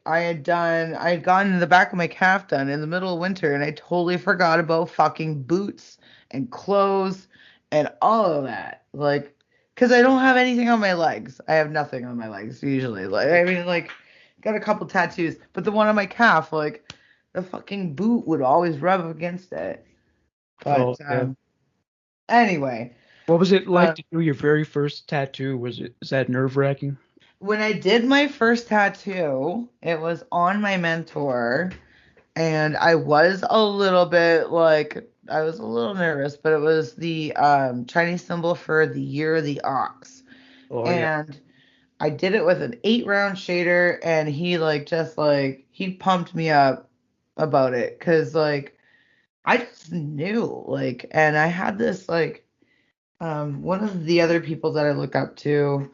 had gotten the back of my calf done in the middle of winter, and I totally forgot about fucking boots and clothes and all of that. Like, because I don't have anything on my legs. I have nothing on my legs usually. Like, I mean, like, got a couple tattoos, but the one on my calf, like, the fucking boot would always rub against it. oh But yeah. anyway, What was it like uh, to do your very first tattoo? Is that nerve-wracking? when I did my first tattoo, it was on my mentor, and I was a little bit like I was a little nervous, but it was the Chinese symbol for the year of the ox, Oh yeah. and I did it with an 8 round shader, and he like just like he pumped me up about it because like I just knew like, and I had this like one of the other people that I look up to.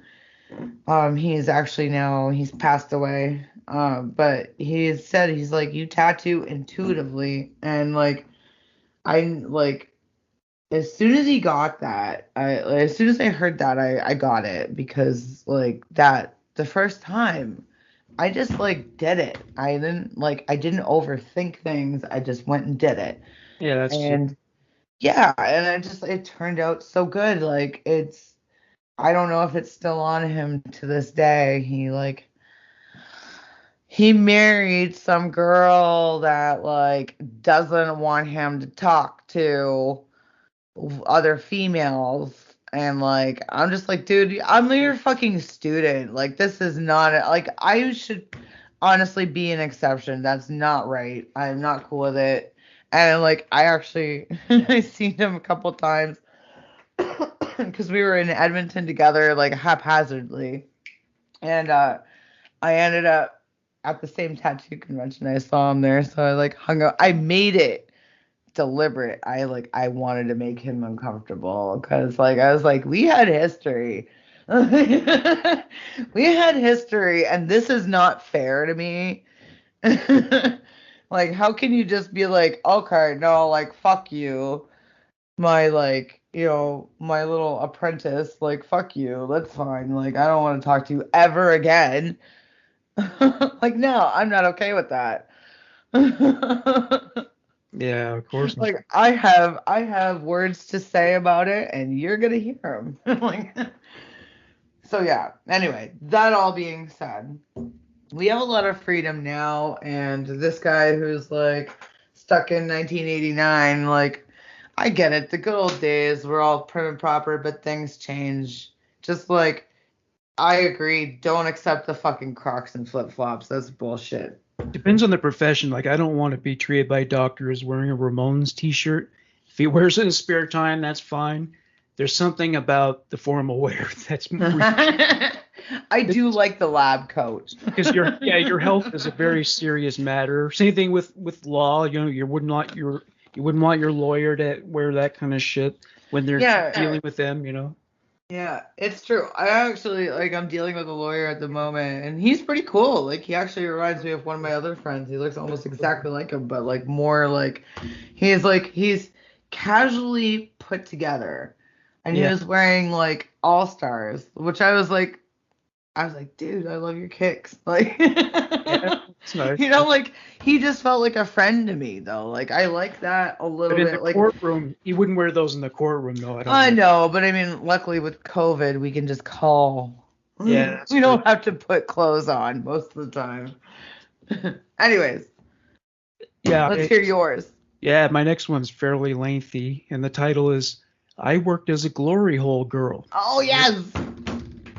He's actually now he's passed away. But he said he's like you tattoo intuitively, and like I like as soon as he got that, as soon as I heard that, I got it because like that the first time I just like did it. I didn't overthink things. I just went and did it. Yeah, that's And yeah, and it turned out so good. Like I don't know if it's still on him to this day. He married some girl that like doesn't want him to talk to other females, and like I'm just like, dude, I'm your fucking student. Like this is not like I should honestly be an exception. That's not right. I'm not cool with it. And like I actually I seen him a couple times because we were in Edmonton together like haphazardly, and I ended up at the same tattoo convention. I saw him there, so I like hung out. I made it deliberate. I wanted to make him uncomfortable because like I was like, we had history. We had history, and this is not fair to me. Like, how can you just be like, okay, no, like, fuck you, my, like, my little apprentice, like, fuck you, that's fine. Like, I don't want to talk to you ever again. Like, no, I'm not okay with that. Yeah, of course not. Like, I have words to say about it, and you're gonna hear them. Like, so yeah. Anyway, that all being said, we have a lot of freedom now, and this guy who's like stuck in 1989, like, I get it. The good old days were all prim and proper, but things change. Just like, I agree. Don't accept the fucking Crocs and flip flops. That's bullshit. Depends on the profession. Like, I don't want to be treated by a doctor as wearing a Ramones t-shirt. If he wears it in his spare time, that's fine. There's something about the formal wear that's I do like the lab coat. because your health is a very serious matter. Same thing with law. You wouldn't want your lawyer to wear that kind of shit when they're dealing with them. Yeah, it's true. I actually, like, I'm dealing with a lawyer at the moment, and he's pretty cool. Like, he actually reminds me of one of my other friends. He looks almost exactly like him, but like more like he's casually put together, and he was wearing like All Stars, which I was like, dude, I love your kicks. Like, It's nice. like, he just felt like a friend to me, though. Like, I like that a little But in bit. the Like, courtroom, you wouldn't wear those in the courtroom, though. I know, but I mean, luckily with COVID, we can just call. Yeah, that's We don't have to put clothes on most of the time. Anyways, Yeah, let's hear yours. yeah. My next one's fairly lengthy, and the title is "I Worked as a Glory Hole Girl." Oh, yes.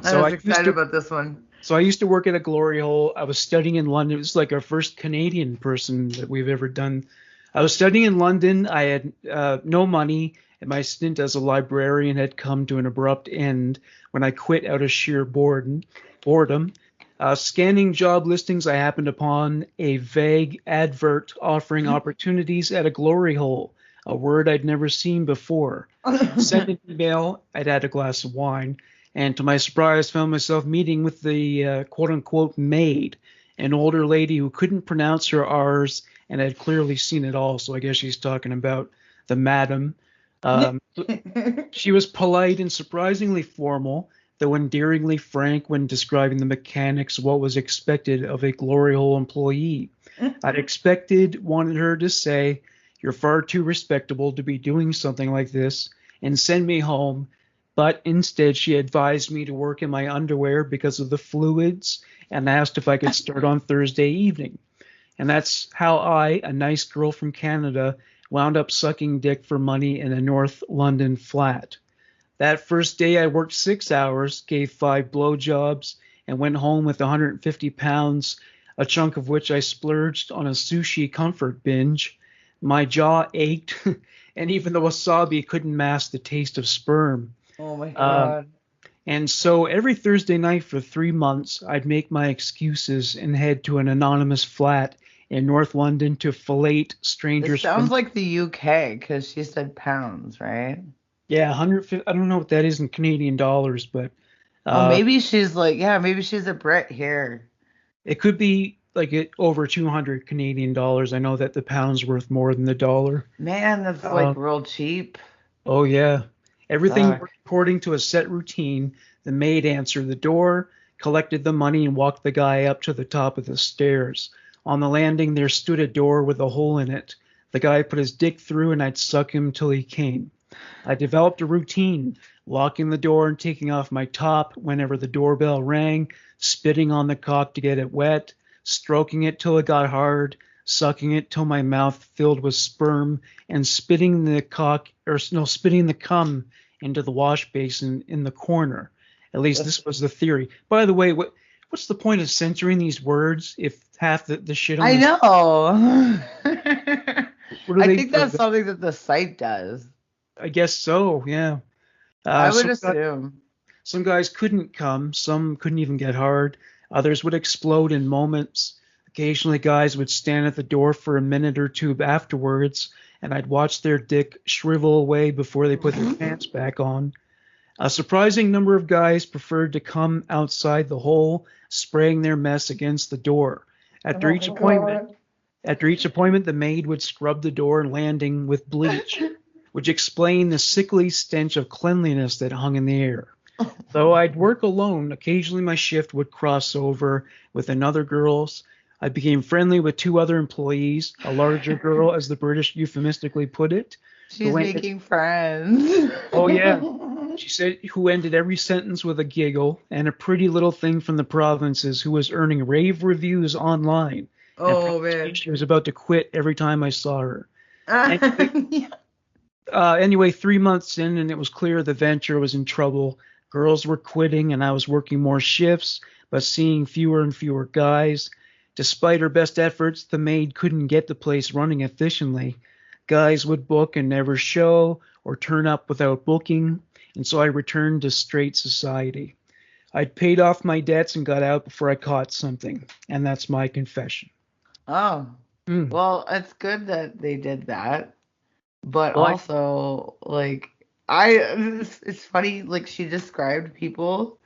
So I was excited about this one. So I used to work at a glory hole. I was studying in London. It was like our first Canadian person that we've ever done. I was studying in London. I had no money, and my stint as a librarian had come to an abrupt end when I quit out of sheer boredom. Scanning job listings, I happened upon a vague advert offering opportunities at a glory hole, a word I'd never seen before. Sent an email. I'd had a glass of wine. And to my surprise, found myself meeting with the quote-unquote maid, an older lady who couldn't pronounce her R's and had clearly seen it all. So I guess she's talking about the madam. She was polite and surprisingly formal, though endearingly frank when describing the mechanics of what was expected of a glory hole employee. Wanted her to say, "You're far too respectable to be doing something like this," and send me home. But instead, she advised me to work in my underwear because of the fluids and asked if I could start on Thursday evening. And that's how I, a nice girl from Canada, wound up sucking dick for money in a North London flat. That first day, I worked 6 hours, gave 5 blowjobs, and went home with 150 pounds, a chunk of which I splurged on a sushi comfort binge. My jaw ached, and even the wasabi couldn't mask the taste of sperm. Oh my God. And so every Thursday night for 3 months, I'd make my excuses and head to an anonymous flat in North London to fillet strangers. It sounds like the UK because she said pounds, right? Yeah, 150. I don't know what that is in Canadian dollars, but maybe she's like, maybe she's a Brit here. It could be like over 200 Canadian dollars. I know that the pound's worth more than the dollar. Man, that's like real cheap. Oh yeah. Everything according to a set routine. The maid answered the door, collected the money, and walked the guy up to the top of the stairs. On the landing, there stood a door with a hole in it. The guy put his dick through, and I'd suck him till he came. I developed a routine, locking the door and taking off my top whenever the doorbell rang, spitting on the cock to get it wet, stroking it till it got hard, sucking it till my mouth filled with sperm, and spitting the cum into the wash basin in the corner. At least this was the theory. By the way, what's the point of censoring these words if half the shit on I know. I think that's something that the site does. I guess so, yeah. I would assume. Some guys couldn't come. Some couldn't even get hard. Others would explode in moments. Occasionally, guys would stand at the door for a minute or two afterwards, and I'd watch their dick shrivel away before they put their pants back on. A surprising number of guys preferred to come outside the hole, spraying their mess against the door. After each appointment, After each appointment, the maid would scrub the door and landing with bleach, which explained the sickly stench of cleanliness that hung in the air. Though I'd work alone, occasionally my shift would cross over with another girl's. I became friendly with two other employees, a larger girl, as the British euphemistically put it. She's making friends. Oh, yeah. She said, who ended every sentence with a giggle, and a pretty little thing from the provinces who was earning rave reviews online. Oh, man. She was about to quit every time I saw her. Yeah. Anyway, 3 months in, and it was clear the venture was in trouble. Girls were quitting, and I was working more shifts, but seeing fewer and fewer guys. Despite her best efforts, the maid couldn't get the place running efficiently. Guys would book and never show, or turn up without booking, and so I returned to straight society. I'd paid off my debts and got out before I caught something, and that's my confession. Oh, Mm. well, it's good that they did that, but Well, also, like, it's funny, like, she described people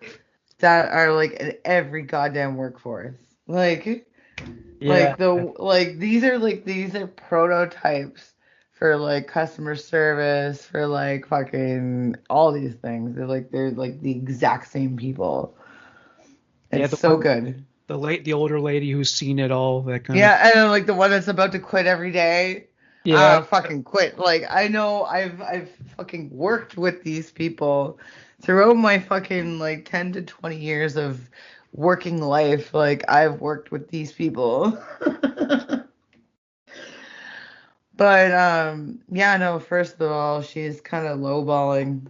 that are, like, in every goddamn workforce. Like, yeah, these are prototypes for, like, customer service, for, like, fucking all these things. They're like the exact same people. yeah. It's so good. The older lady who's seen it all, that kind of. Yeah, and then, like, the one that's about to quit every day. Yeah, Fucking quit. Like, I know I've fucking worked with these people throughout my fucking, like, 10 to 20 years of working life. Like, I've worked with these people. But yeah, no, first of all, she's kind of lowballing.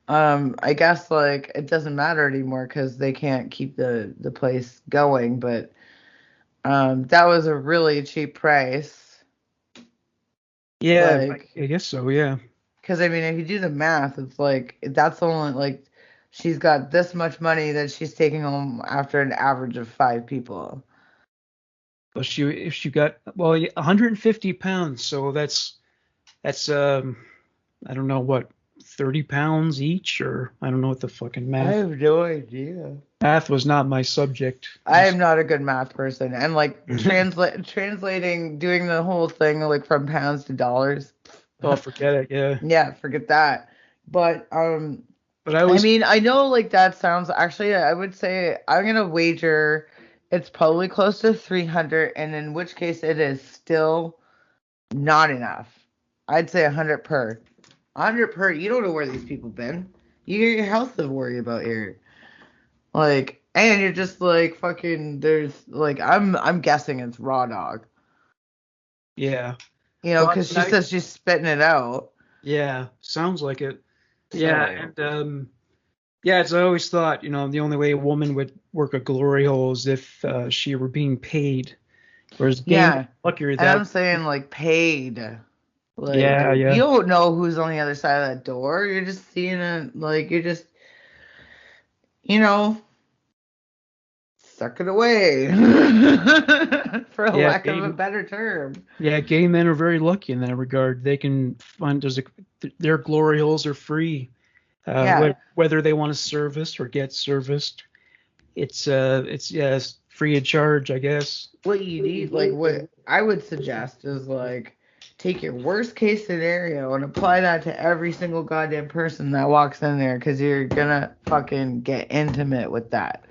I guess, like, it doesn't matter anymore because they can't keep the place going, but that was a really cheap price. yeah. Like, I guess so. Yeah. because I mean, if you do the math, it's like that's only like she's got this much money that she's taking home after an average of 5 people. But if she got 150 pounds, so that's I don't know what 30 pounds each, or I don't know what the fucking I math. have no idea. Math was not my subject. I am not a good math person, and like translating, doing the whole thing like from pounds to dollars. Oh, forget it. Yeah. Yeah, forget that. But But I I was. mean, I know like that sounds actually. I would say I'm gonna wager it's probably close to 300, and in which case it is still not enough. I'd say 100 per. 100 per. You don't know where these people been. You got your health to worry about here. Like, and you're just like fucking. There's like I'm guessing it's raw dog. Yeah. You know, Well, because she says she's spitting it out. yeah. Sounds like it. So, Yeah, and yeah, as I always thought, the only way a woman would work a glory hole is if she were being paid. Whereas yeah, luckier and that. I'm saying like paid. Like, Yeah, you yeah. don't know who's on the other side of that door. You're just seeing it, like, you're just, you know, suck it away, for a Yeah, lack of a better term. yeah, gay men are very lucky in that regard. They can find their glory holes are free. Yeah. Whether they want to service or get serviced, it's free of charge, I guess. What you need, like, what I would suggest is, like, take your worst case scenario and apply that to every single goddamn person that walks in there, because you're gonna fucking get intimate with that.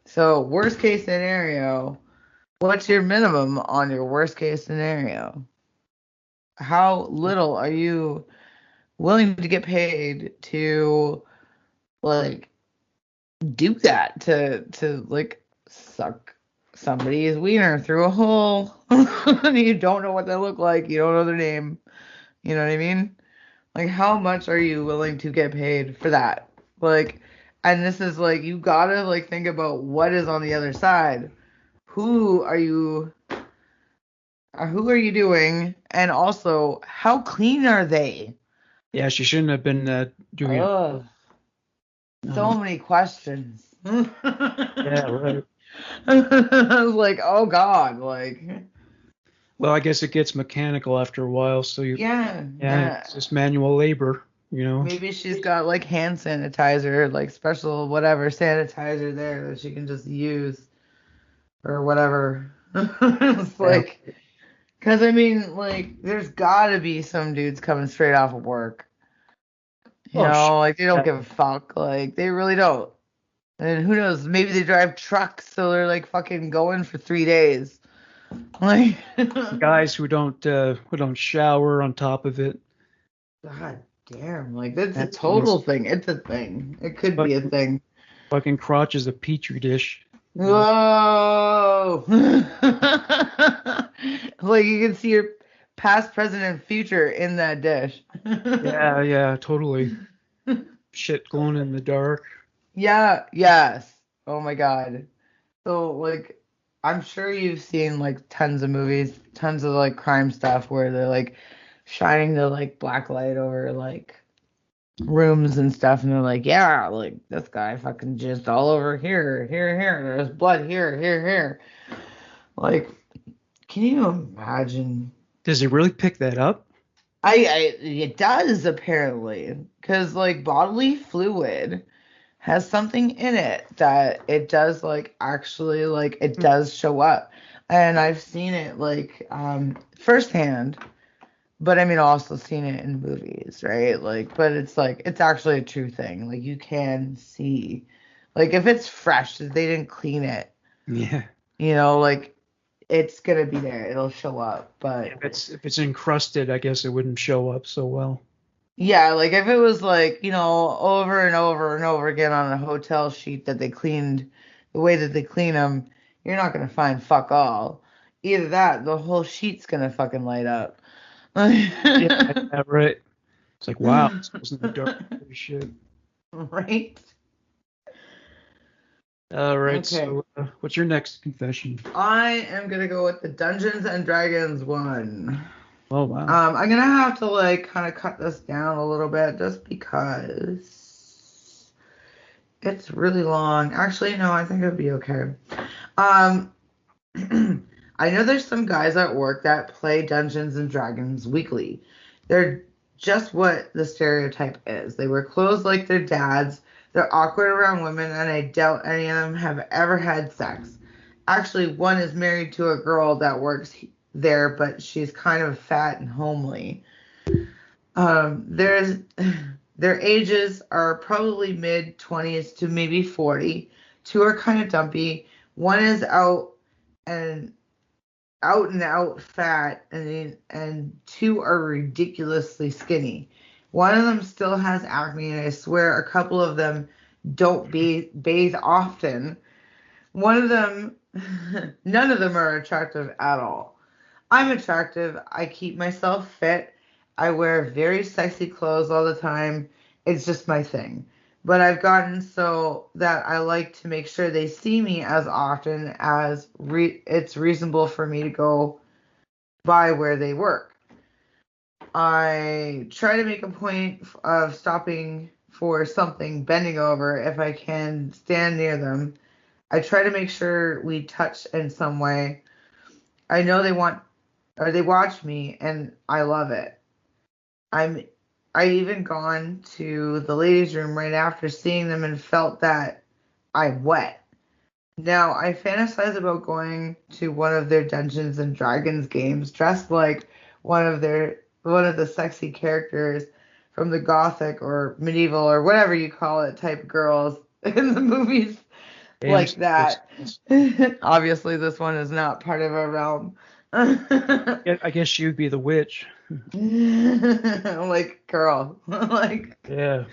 So, worst case scenario, what's your minimum on your worst case scenario? How little are you willing to get paid to, like, do that, to like suck somebody's wiener through a hole? You don't know what they look like, you don't know their name, you know what I mean? Like, how much are you willing to get paid for that? Like, and this is like, you gotta like think about what is on the other side. Who are you doing, and also how clean are they? Yeah, she shouldn't have been doing it. Ugh, so many questions. Yeah, right. I was like, oh God, like, Well, I guess it gets mechanical after a while, so yeah. it's just manual labor, Maybe she's got like hand sanitizer, like special whatever sanitizer there that she can just use or whatever. It's like, because I mean, like, there's gotta be some dudes coming straight off of work. You Oh, know, like they don't yeah. give a fuck. Like they really don't. And who knows? Maybe they drive trucks, so they're like fucking going for 3 days. Like, Guys who don't shower on top of it. God damn, like that's a Nastiness. total thing. It's a thing. It could be a Fucking, thing. fucking crotch is a petri dish. You know? Whoa! Like you can see your past, present, and future in that dish. Yeah, yeah, totally. Shit glowing in the dark. Yeah, yes. Oh my God. So like I'm sure you've seen like tons of movies, tons of like crime stuff where they're like shining the like black light over like rooms and stuff and they're like, yeah, like this guy fucking jizzed all over here, here, here, there's blood here, here, here. Like, can you imagine? Does he really pick that up? I it does apparently, because like bodily fluid has something in it that it does like actually like it does show up. And I've seen it like firsthand, but I mean also seen it in movies, right? Like but it's like it's actually a true thing. Like you can see like if it's fresh, if they didn't clean it, Yeah. like it's gonna be there. It'll show up. But If it's encrusted, I guess it wouldn't show up so well. yeah, like if it was like, over and over and over again on a hotel sheet that they cleaned the way that they clean them, you're not gonna find fuck all. Either that, the whole sheet's gonna fucking light up. Yeah, yeah, right. It's like, wow, this goes in the dark. Holy shit. Right? All right, Okay. so what's your next confession? I am gonna go with the Dungeons and Dragons one. Oh, wow. I'm gonna have to like kind of cut this down a little bit just because it's really long. Actually, no, I think it'd be okay. Um, I know there's some guys at work that play Dungeons and Dragons weekly. They're just what the stereotype is. They wear clothes like their dads. They're awkward around women, and I doubt any of them have ever had sex. Actually, one is married to a girl that works there, but she's kind of fat and homely. There's their ages are probably mid 20s to maybe 40. Two are kind of dumpy. One is and out and out fat, and two are ridiculously skinny. One of them still has acne, and I swear a couple of them don't bathe often. One of them, none of them are attractive at all. I'm attractive. I keep myself fit. I wear very sexy clothes all the time. It's just my thing. But I've gotten so that I like to make sure they see me as often as it's reasonable for me to go by where they work. I try to make a point of stopping for something, bending over if I can stand near them. I try to make sure we touch in some way. I know they want or they watch me and I love it. I'm I even gone to the ladies' room right after seeing them and felt that I'm wet. Now I fantasize about going to one of their Dungeons and Dragons games dressed like one of the sexy characters from the gothic or medieval or whatever you call it type girls in the movies Damn. like that. Obviously this one is not part of our realm. Yeah, I guess you'd be the witch. Like girl, like Yeah.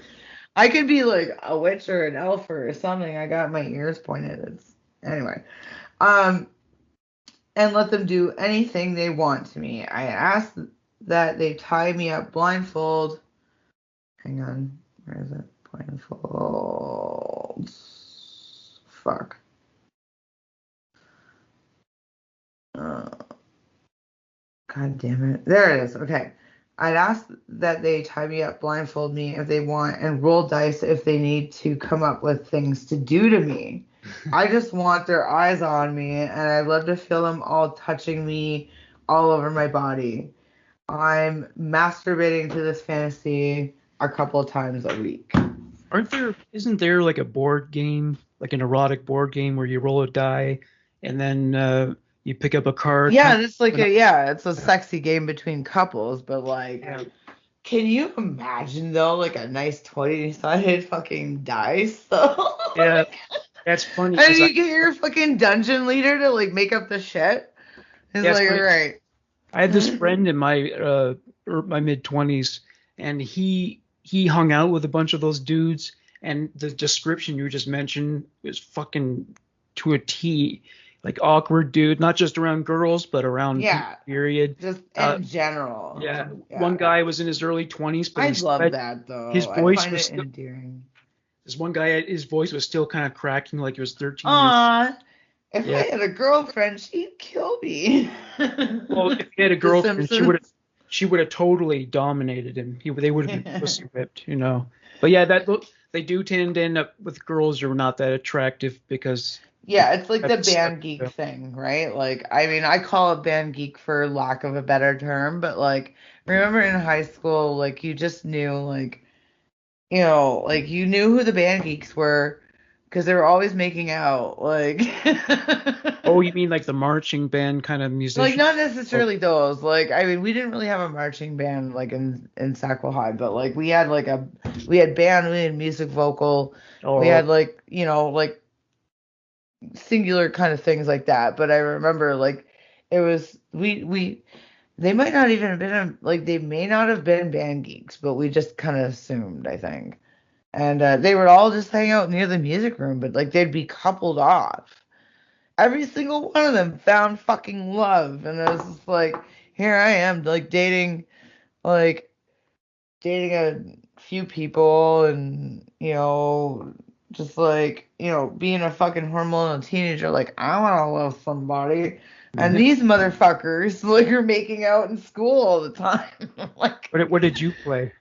I could be like a witch or an elf or something. I got my ears pointed. It's anyway. Um, and let them do anything they want to me. I ask that they tie me up blindfold. Hang on, where is it? Blindfold. Fuck. Uh, God damn it. There it is. Okay. I'd ask that they tie me up, blindfold me if they want, and roll dice if they need to come up with things to do to me. I just want their eyes on me, and I'd love to feel them all touching me all over my body. I'm masturbating to this fantasy a couple of times a week. Isn't there like a board game, like an erotic board game where you roll a die and then You pick up a card. Yeah, it's like it's a sexy game between couples, but like, Yeah, can you imagine though, like a nice 20-sided fucking dice though? yeah, that's funny And because you get your fucking dungeon leader to like make up the shit. He's yeah, it's like, all funny. right. I had this friend in my mid 20s, and he hung out with a bunch of those dudes, and the description you just mentioned was fucking to a T, like awkward dude, not just around girls, but around people, Yeah, period. just Uh, in general. yeah, one Yeah. guy was in his early 20s, but I he love said that his though. I voice find was it still, endearing. this one guy, his voice was still kind of cracking like he was 13 years. Aw, if I Yeah. had a girlfriend, she'd kill me. Well, if he had a The girlfriend, Simpsons. she would have totally dominated him. They would have been pussy whipped. But yeah, they do tend to end up with girls who are not that attractive because Yeah, it's like the that's band geek thing, right? Like, I mean, I call it band geek for lack of a better term, but like, remember in high school, like, you just knew, like, like you knew who the band geeks were because they were always making out. Like, Oh, you mean like the marching band kind of like musician? not Oh, necessarily those. Like, I mean, we didn't really have a marching band like in Sackville High, but like we had we had band, we had music vocal, we oh, had like like singular kind of things like that. But I remember like it was we they might not even have been like they may not have been band geeks, but we just kind of assumed, I think. And they would all just hang out near the music room, but like they'd be coupled off. Every single one of them found fucking love, and it was just like, here I am, like dating a few people, and just like being a fucking hormonal teenager. Like I want to love somebody, and these motherfuckers like are making out in school all the time. Like what did you play?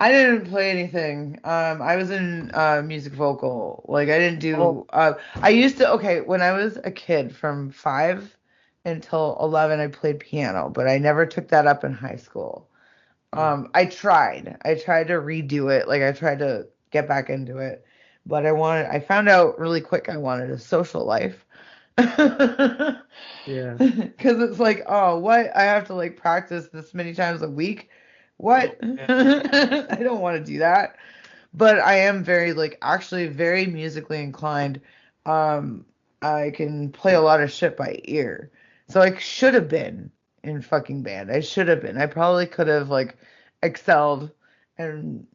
I didn't play anything. I was in music vocal. Like I didn't Oh, do. I used to. Okay, when I was a kid, from 5 until 11, I played piano, but I never took that up in high school. oh, I tried. I tried to redo it. Like I tried to get back into it, but I found out really quick I wanted a social life. yeah. Because it's like, oh, what? I have to like practice this many times a week. What? Yeah. I don't want to do that. But I am very like actually very musically inclined. Um, I can play a lot of shit by ear. So I should have been in fucking band. I should have been. I probably could have like excelled and,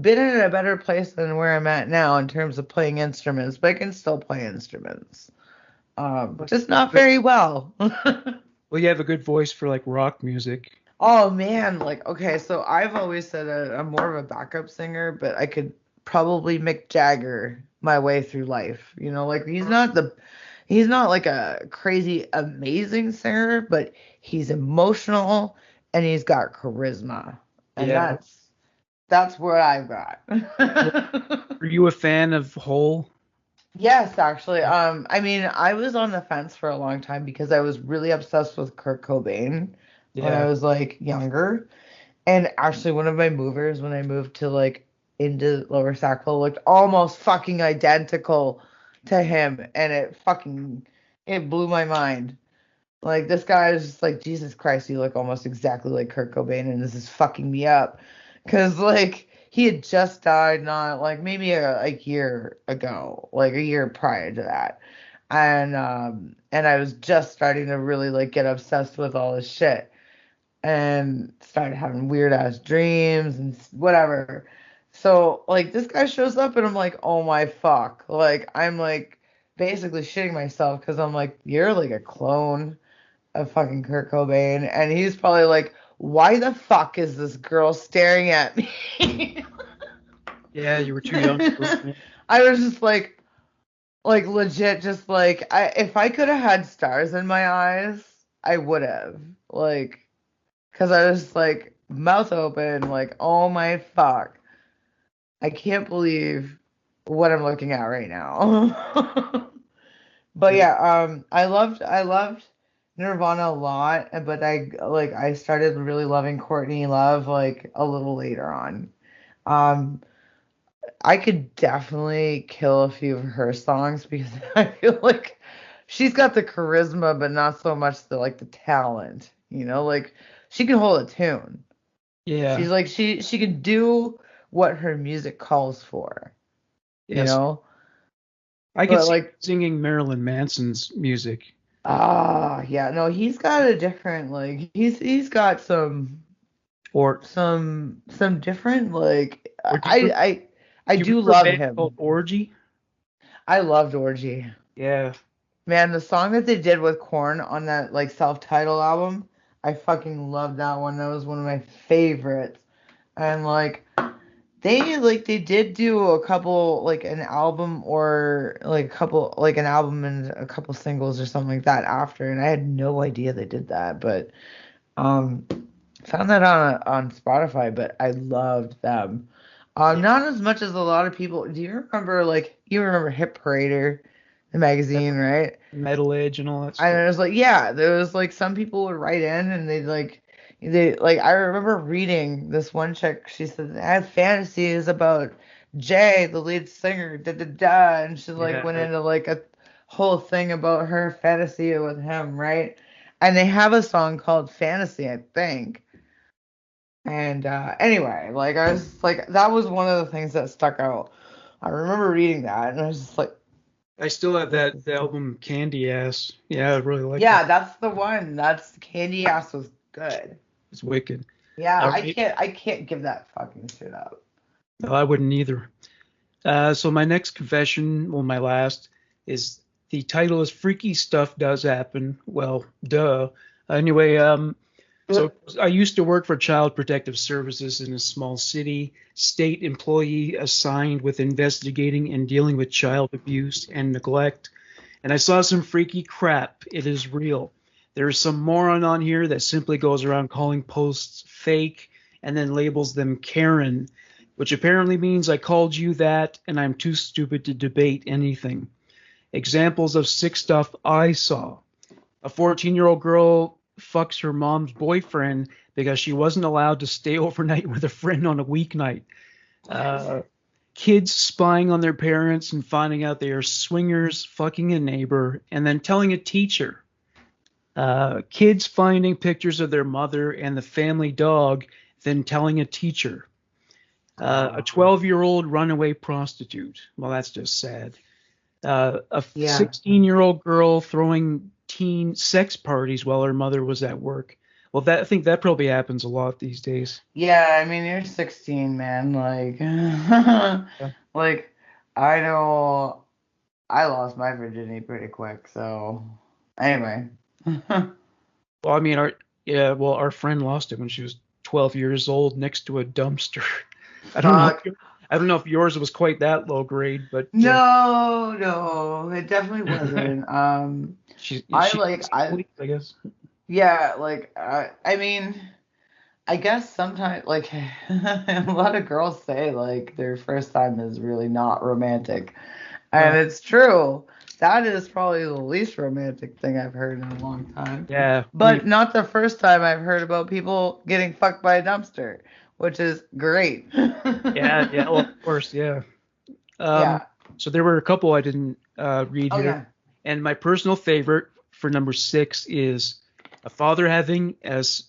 been in a better place than where I'm at now in terms of playing instruments, but I can still play instruments. Just not But very well. well, you have a good voice for like rock music. Oh man, like okay, so I've always said I'm more of a backup singer, but I could probably Mick Jagger my way through life. Like he's not like a crazy amazing singer, but he's emotional and he's got charisma. And Yeah. that's what I've got. Were were you a fan of Hole? Yes, actually. I mean, I was on the fence for a long time because I was really obsessed with Kurt Cobain when I Yeah. was like younger. And actually, one of my movers, when I moved to like into Lower Sackville, looked almost fucking identical to him, and it blew my mind. Like this guy is just like Jesus Christ, you look almost exactly like Kurt Cobain, and this is fucking me up, because like he had just died not like maybe a year ago, like a year prior to that, and I was just starting to really like get obsessed with all this shit and started having weird ass dreams and whatever. So like this guy shows up and I'm like, oh my fuck. Like I'm like basically shitting myself because I'm like, you're like a clone of fucking Kurt Cobain. And he's probably like, why the fuck is this girl staring at me? Yeah, you were too young for it. I was just like legit just like if I could have had stars in my eyes, I would have. Like because I was like mouth open, like, oh my fuck. I can't believe what I'm looking at right now. But Yeah. yeah, I loved Nirvana a lot, but I started really loving Courtney Love like a little later on. Um, I could definitely kill a few of her songs because I feel like she's got the charisma, but not so much the talent. Like she can hold a tune. Yeah. She's like she can do what her music calls for. You Yes. know, I could but see like singing Marilyn Manson's music. yeah, no, he's got a different he's got Or some different or I do you do remember a love band called him. Orgy? I loved Orgy. Yeah. Man, the song that they did with Korn on that self-titled album, I fucking loved that one. That was one of my favorites. And they did do a couple an album or a couple an album and a couple singles or something like that after, and I had no idea they did that, but um found that on Spotify, but I loved them. Yeah. Not as much as a lot of people. Do you remember you remember Hit Parader, the magazine, right? Metal Edge and all that And stuff. it was yeah, there was some people would write in and they I remember reading this one chick, she said I have fantasies about Jay, the lead singer, da da da, and she went Yeah. into a whole thing about her fantasy with him, right? And they have a song called Fantasy, I think. And anyway, I was that was one of the things that stuck out. I remember reading that and I was just I still have this that is the album Candy Ass. Yeah, I really like that. yeah, that's the one. That's Candy Ass was good. It's wicked. Yeah, All I right. can't give that fucking shit up. No, I wouldn't either. So my next confession, well, my last, is the title is Freaky Stuff Does Happen. Well, duh. Anyway, so I used to work for Child Protective Services in a small city, state employee assigned with investigating and dealing with child abuse and neglect. And I saw some freaky crap. It is real. There's some moron on here that simply goes around calling posts fake and then labels them Karen, which apparently means I called you that and I'm too stupid to debate anything. Examples of sick stuff I saw. A 14-year-old girl fucks her mom's boyfriend because she wasn't allowed to stay overnight with a friend on a weeknight. Uh, Kids spying on their parents and finding out they are swingers, fucking a neighbor, and then telling a teacher. Kids finding pictures of their mother and the family dog, then telling a teacher. A 12-year-old runaway prostitute. Well, that's just sad. A Yeah. 16-year-old girl throwing teen sex parties while her mother was at work. Well, I think that probably happens a lot these days. Yeah, I mean you're 16, man. Yeah. I know I lost my virginity pretty quick, so anyway. Well, I mean, our friend lost it when she was 12 years old next to a dumpster. I don't know. Fuck. I don't know if yours was quite that low grade, but No, no, it definitely wasn't. I she like I I guess. yeah, I mean I guess sometimes a lot of girls say their first time is really not romantic. And Well, it's true. That is probably the least romantic thing I've heard in a long time. yeah, But not the first time I've heard about people getting fucked by a dumpster, which is great. yeah. Well, of course, yeah. Um, Yeah. so there were a couple I didn't read Oh here, yeah. and my personal favorite for number 6 is a father having as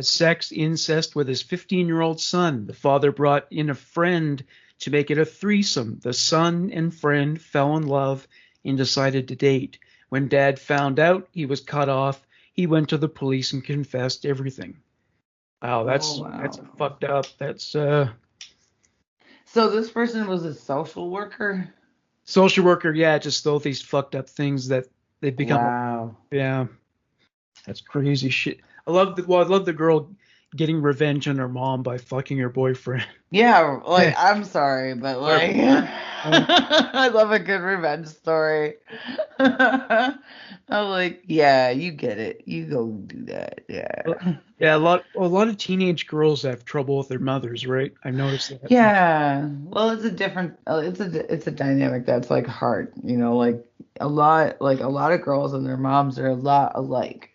sex incest with his 15-year-old son. The father brought in a friend to make it a threesome. The son and friend fell in love and decided to date. When dad found out he was cut off, he went to the police and confessed everything. Wow, Oh that's wow. fucked up. That's So this person was a social worker? social worker, yeah, just all these fucked up things that they become. Wow. Yeah, that's crazy shit. I love the girl getting revenge on her mom by fucking her boyfriend. Yeah, I'm sorry, but Or- I love a good revenge story. I'm yeah, you get it. You go do that. Yeah. yeah, a lot of teenage girls have trouble with their mothers, right? I've noticed that. Yeah. Well, it's a different it's a dynamic that's hard, a lot of girls and their moms are a lot alike.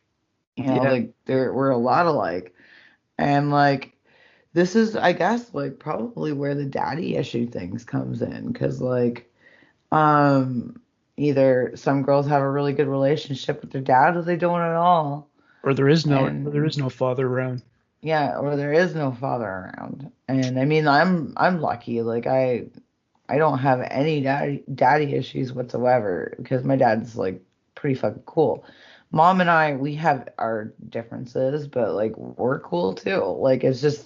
Yeah, We're a lot alike. And this is I guess probably where the daddy issue things comes in cuz um either some girls have a really good relationship with their dad or they don't at all. Or there is And no father around. yeah, or there is no father around. And I mean, I'm lucky. Like I don't have any daddy issues whatsoever because my dad's like pretty fucking cool. Mom and I, we have our differences, but like we're cool too. Like it's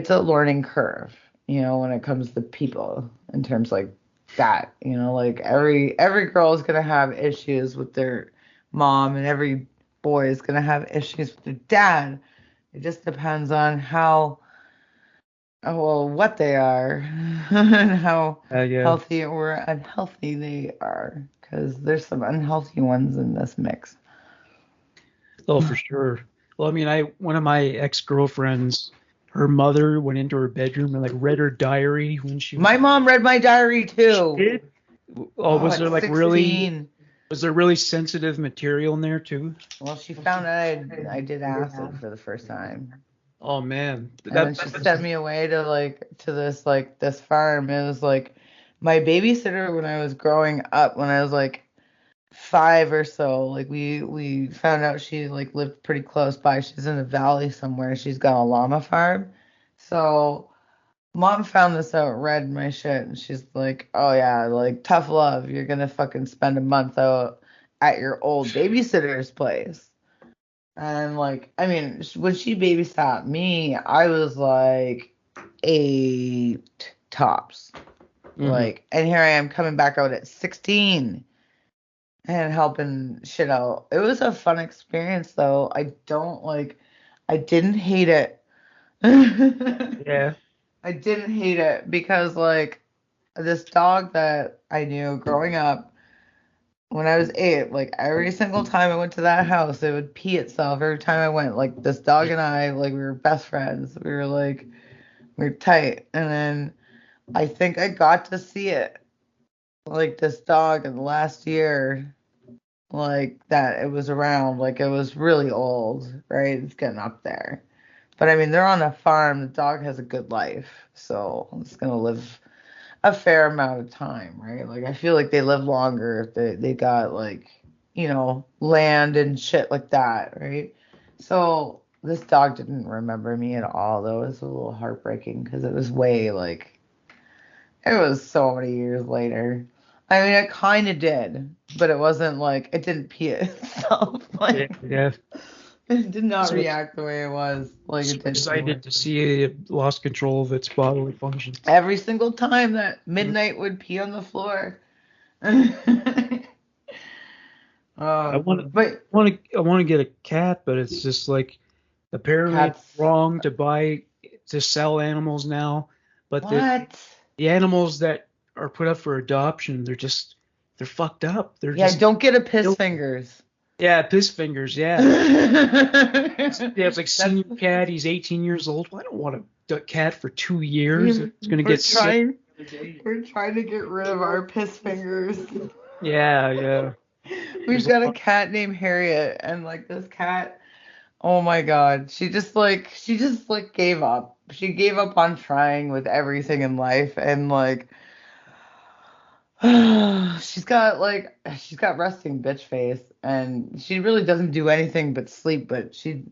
a learning curve, when it comes to people in terms like that. Like every girl is gonna have issues with their mom, and every boy is gonna have issues with their dad. It just depends on how, well, what they are and how Yeah. healthy or unhealthy they are. Because there's some unhealthy ones in this mix. Oh, for sure. Well, I mean, one of my ex-girlfriends, her mother went into her bedroom and like read her diary when she was. My mom read my diary She too. did? Oh, Oh, at 16. Was there really sensitive material in there too? Well, she found out I did acid for the first time. Oh man, And then she sent me away to this farm. It was like my babysitter when I was growing up, when I was like 5 or so. Like we found out she like lived pretty close by. She's in the valley somewhere. She's got a llama farm. So mom found this out, read my shit, and she's like, "Oh yeah, like tough love. You're gonna fucking spend a month out at your old babysitter's place." And like, I mean, when she babysat me, I was like 8 tops. Like, and here I am coming back out at 16 and helping shit out. It was a fun experience though. I didn't hate it. Yeah. I didn't hate it because like this dog that I knew growing up when I was 8, like every single time I went to that house, it would pee itself every time I went. Like this dog and I, like we were best friends. We were tight. And then I think I got to see it, like this dog in the last year, like that it was around, like it was really old, right? It's getting up there. But I mean, they're on a farm. The dog has a good life, so it's gonna live a fair amount of time, right? Like I feel like they live longer if they got like, land and shit like that, right? So this dog didn't remember me at all, though. It was a little heartbreaking because it was it was so many years later. I mean, it kind of did, but it wasn't like it didn't pee itself. Like Yeah. it did not So react the way it was. Like so it did. excited to see it lost control of its bodily functions. Every single time that midnight would pee on the floor. I want But I want to get a cat, but it's just like apparently cats. it's wrong to sell animals now. But What? the animals that are put up for adoption, they're fucked up. They're Yeah, just don't get a piss fingers. yeah, piss fingers. Yeah, yeah. It's like senior cat. He's 18 years old. Well, I don't want a cat for 2 years. It's gonna get sick. We're trying to get rid of our piss fingers. Yeah. We've got a cat named Harriet, and like this cat, oh my God, she just gave up. She gave up on trying with everything in life, and like she's got resting bitch face, and she really doesn't do anything but sleep, but she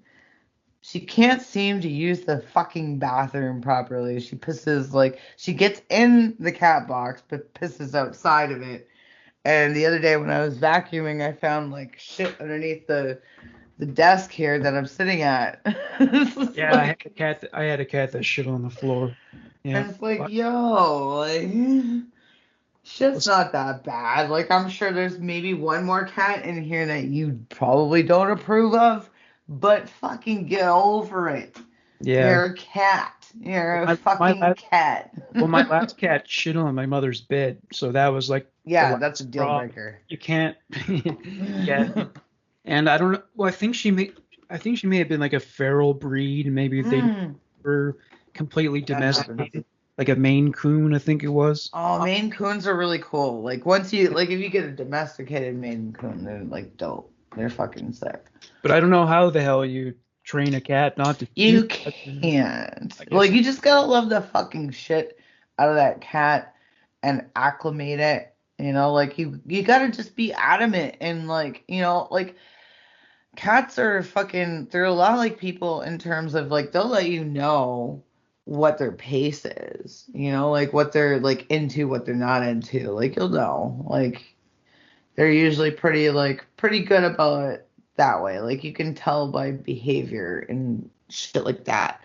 can't seem to use the fucking bathroom properly. She gets in the cat box but pisses outside of it. And the other day when I was vacuuming, I found like shit underneath the desk here that I'm sitting at. Yeah, I had a cat that shit on the floor. Yeah. And it's like, yo, like shit's not that bad. Like I'm sure there's maybe one more cat in here that you probably don't approve of, but fucking get over it. Yeah. You're a cat. You're a fucking cat. Well, my last cat shit on my mother's bed, so that was like that's a deal breaker. You can't. Yeah. And I don't know. Well, I think she may have been like a feral breed. Maybe they were completely domesticated, like a Maine Coon, I think it was. Oh, Maine Coons are really cool. Like if you get a domesticated Maine Coon, they're like dope. They're fucking sick. But I don't know how the hell you train a cat not to. You can't. Like you just gotta love the fucking shit out of that cat and acclimate it You know, like you gotta just be adamant and like, you know, like cats are fucking, they're a lot like people in terms of like they'll let you know what their pace is, you know, like what they're like into, what they're not into. Like you'll know. Like they're usually pretty good about it that way. Like you can tell by behavior and shit like that.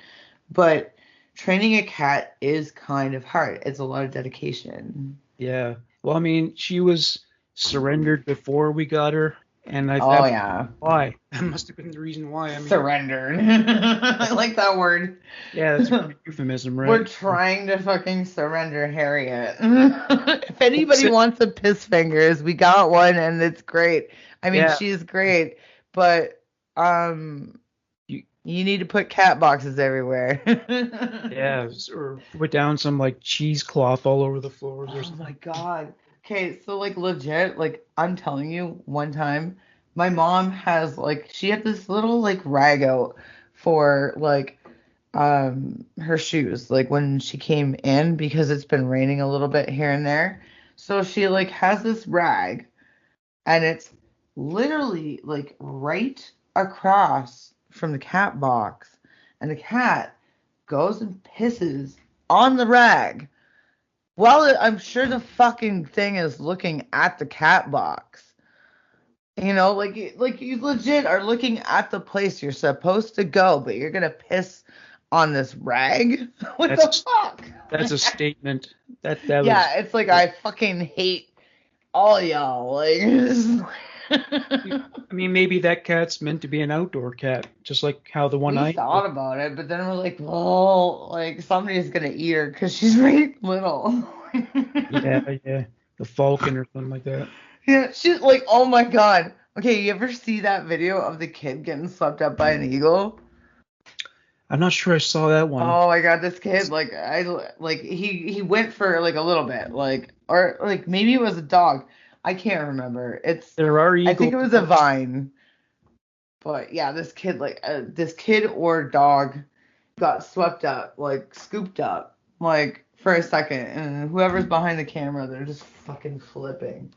But training a cat is kind of hard. It's a lot of dedication. Yeah. Well, I mean, she was surrendered before we got her, and Oh that's yeah. why. That must have been the reason why. I mean, Surrendered. I like that word. yeah, that's a great euphemism, We're right? trying to fucking surrender Harriet. If anybody wants a piss fingers, we got one and it's great. I mean, Yeah. she's great, but You, you need to put cat boxes everywhere. yeah, or put down some like cheesecloth all over the floors or Oh something. my God. Okay, so like legit, like I'm telling you, one time my mom has like she had this little like rag out for like her shoes like when she came in because it's been raining a little bit here and there. So she like has this rag and it's literally like right across from the cat box and the cat goes and pisses on the rag. Well, I'm sure the fucking thing is looking at the cat box. You know, like you legit are looking at the place you're supposed to go, but you're gonna piss on this rag? What the That's fuck? that's a statement. That was. Yeah, it's like I fucking hate all y'all. Like, I mean, maybe that cat's meant to be an outdoor cat, just like how the one we I thought about it, but then we're like, well, like somebody's gonna eat her because she's very little. yeah, yeah, the falcon or something like that. Yeah, she's like, oh my God. Okay, you ever see that video of the kid getting swept up by an eagle? I'm not sure I saw that one. Oh my God, this kid, like he went for like a little bit, like or like maybe it was a dog. I can't remember. There are I think eagles. it was a vine. But yeah, this kid or dog got swept up, like scooped up, like for a second, and whoever's behind the camera, they're just fucking flipping.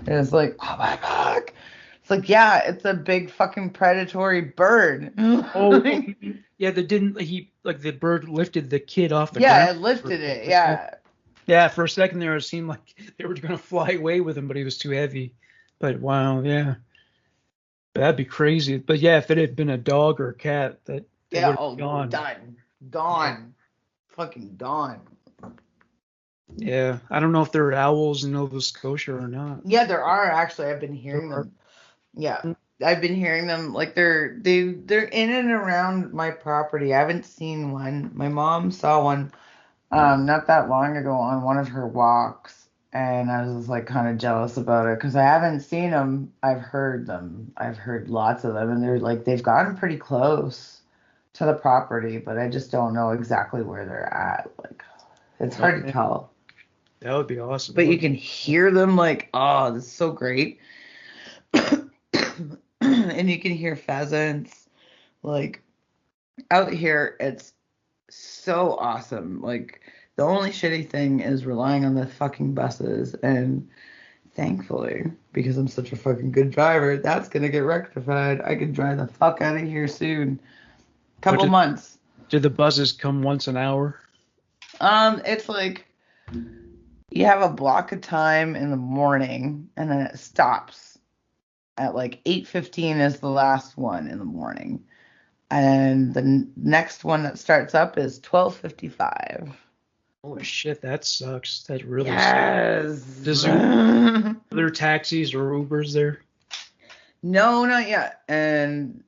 And it's like, oh my fuck. It's like, yeah, it's a big fucking predatory bird. Oh, yeah, that didn't he like the bird lifted the kid off the ground? Yeah, it lifted it. Yeah. Yeah, for a second there, it seemed like they were gonna fly away with him, but he was too heavy. But wow, yeah, that'd be crazy. But yeah, if it had been a dog or a cat, that they Yeah, would have oh, gone. done. Yeah, Gone. Fucking gone. yeah. I don't know if there are owls in Nova Scotia or not. Yeah, there are actually. I've been There hearing are. them. Yeah. I've been hearing them like they're in and around my property. I haven't seen one. My mom saw one not that long ago on one of her walks and I was just like kind of jealous about it because I haven't seen them. I've heard them. I've heard lots of them and they're like they've gotten pretty close to the property, but I just don't know exactly where they're at. Like it's hard to Okay, tell. that would be awesome. But you can hear them like, oh, this is so great. And you can hear pheasants. Like out here, it's so awesome. Like the only shitty thing is relying on the fucking buses. And thankfully, because I'm such a fucking good driver, that's gonna get rectified. I can drive the fuck out of here soon. But Couple months. do the buses come once an hour? It's like you have a block of time in the morning and then it stops at like 8:15 is the last one in the morning. And the next one that starts up is 12:55. Oh shit, that sucks. That really sucks. Yes. Does there other taxis or Ubers there? No, not yet. And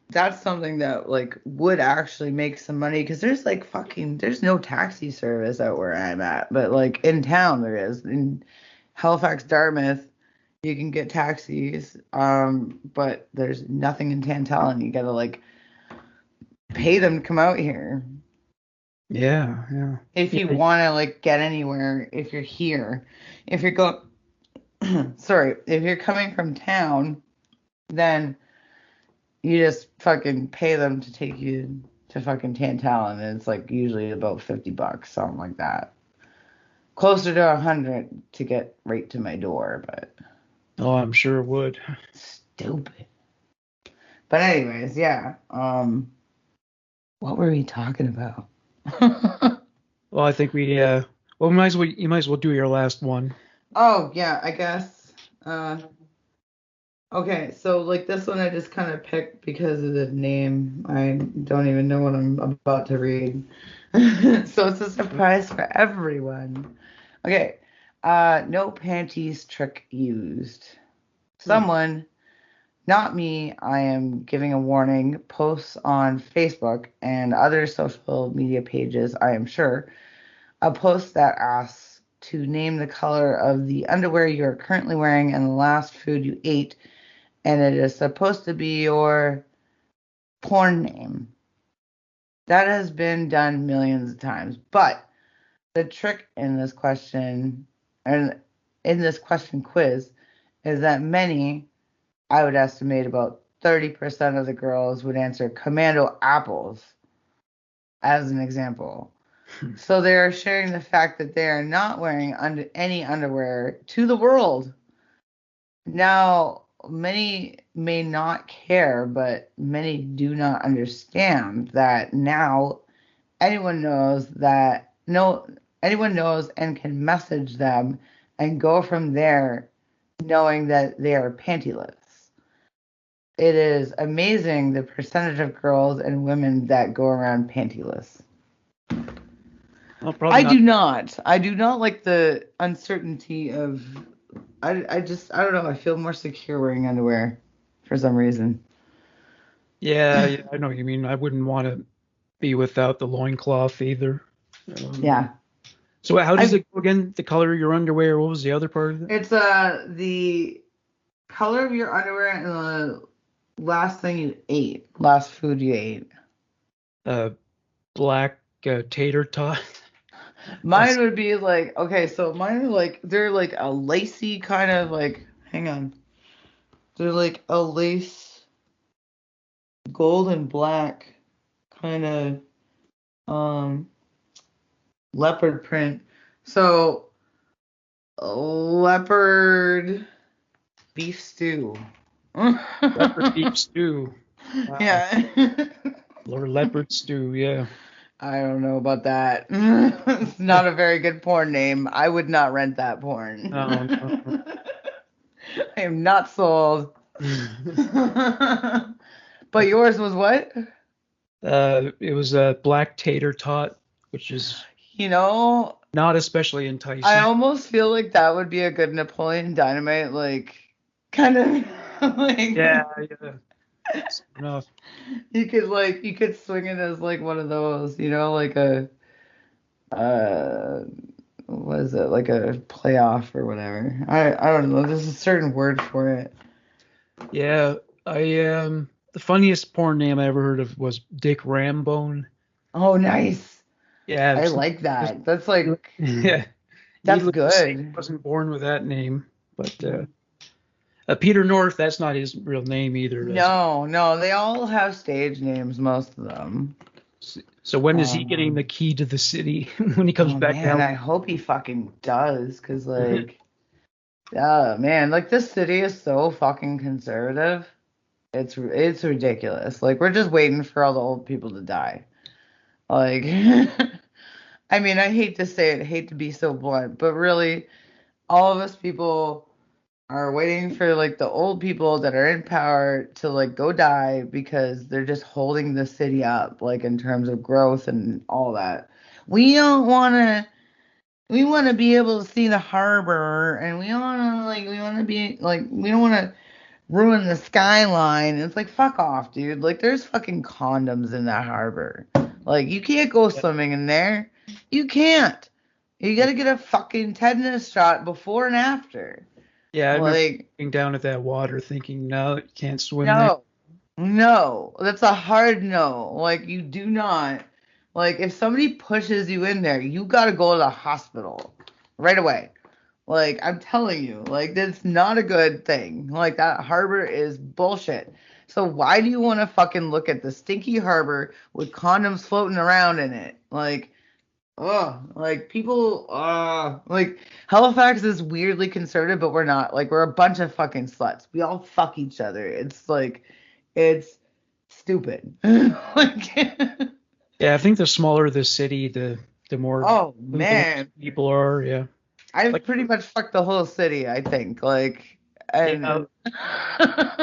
that's something that like would actually make some money because there's like fucking there's no taxi service out where I'm at, but like in town there is. In Halifax, Dartmouth, you can get taxis, but there's nothing in Tantallon. You gotta like pay them to come out here. Yeah, yeah. If you Yeah, want to like get anywhere, if you're here, if you're going, sorry, if you're coming from town, then you just fucking pay them to take you to fucking Tantallon, and it's like usually about $50, something like that. closer to 100 to get right to my door, but Oh, I'm sure it would. stupid. But anyways, yeah. What were we talking about? Well, I think well, you might as well do your last one. Oh, yeah, I guess. Okay, so like this one I just kind of picked because of the name. I don't even know what I'm about to read. So it's a surprise for everyone. Okay. No panties trick used. Someone, not me, I am giving a warning, posts on Facebook and other social media pages, I am sure, a post that asks to name the color of the underwear you are currently wearing and the last food you ate, and it is supposed to be your porn name. That has been done millions of times, but the trick in this question and in this question quiz is that many, I would estimate about 30% of the girls would answer Commando apples as an example. So they are sharing the fact that they are not wearing any underwear to the world. Now, many may not care, but many do not understand that now anyone knows and can message them and go from there knowing that they are pantyless. It is amazing the percentage of girls and women that go around pantyless. Well, probably I do not like the uncertainty of. I don't know. I feel more secure wearing underwear for some reason. Yeah, I know what you mean. I wouldn't want to be without the loincloth either. Yeah. So how does it go again? The color of your underwear. What was the other part of it? It's the color of your underwear and the last thing you ate, last food you ate. Black tater tot. Mine would be like, okay, so mine are like, they're like a lacy kind of like, hang on. They're like a lace, gold and black kind of leopard print. So, leopard beef stew. Leopard beef stew. Wow. Yeah. Or leopard stew, yeah. I don't know about that. It's not a very good porn name. I would not rent that porn. No. I am not sold. But yours was what? It was a black tater tot, which is You know, not especially enticing. I almost feel like that would be a good Napoleon Dynamite, like, kind of, like, Yeah. Enough. you could swing it as like one of those, like what is it, like a playoff or whatever. I don't know. There's a certain word for it. Yeah, the funniest porn name I ever heard of was Dick Rambone. Oh, nice. Yeah, I like that. That's like, yeah. that's Needless to say, good. he wasn't born with that name, but Peter North, that's not his real name either. No, they all have stage names, most of them. So when is he getting the key to the city when he comes back man, out? I hope he fucking does, because like, oh man, like this city is so fucking conservative. It's ridiculous. Like we're just waiting for all the old people to die. Like, I mean, I hate to say it, hate to be so blunt, but really, all of us people are waiting for like the old people that are in power to like go die because they're just holding the city up, like in terms of growth and all that. We don't want to. We want to be able to see the harbor, and we want to be like, we don't want to ruin the skyline. It's like, fuck off, dude. Like, there's fucking condoms in that harbor. Like, you can't go swimming in there. You can't. You gotta get a fucking tetanus shot before and after. Yeah, I remember Like, looking down at that water thinking, no, you can't swim there. no, that's a hard no. Like, you do not. Like, if somebody pushes you in there, you gotta go to the hospital right away. Like, I'm telling you, like, that's not a good thing. Like, that harbor is bullshit. So why do you want to fucking look at the stinky harbor with condoms floating around in it? Like, Oh, like people, like Halifax is weirdly conservative, but we're not. Like we're a bunch of fucking sluts. We all fuck each other. It's like, it's stupid. Like, Yeah, I think the smaller the city, the more oh clean man, people are. Yeah, I've like pretty much fucked the whole city, I think. Like, yeah, and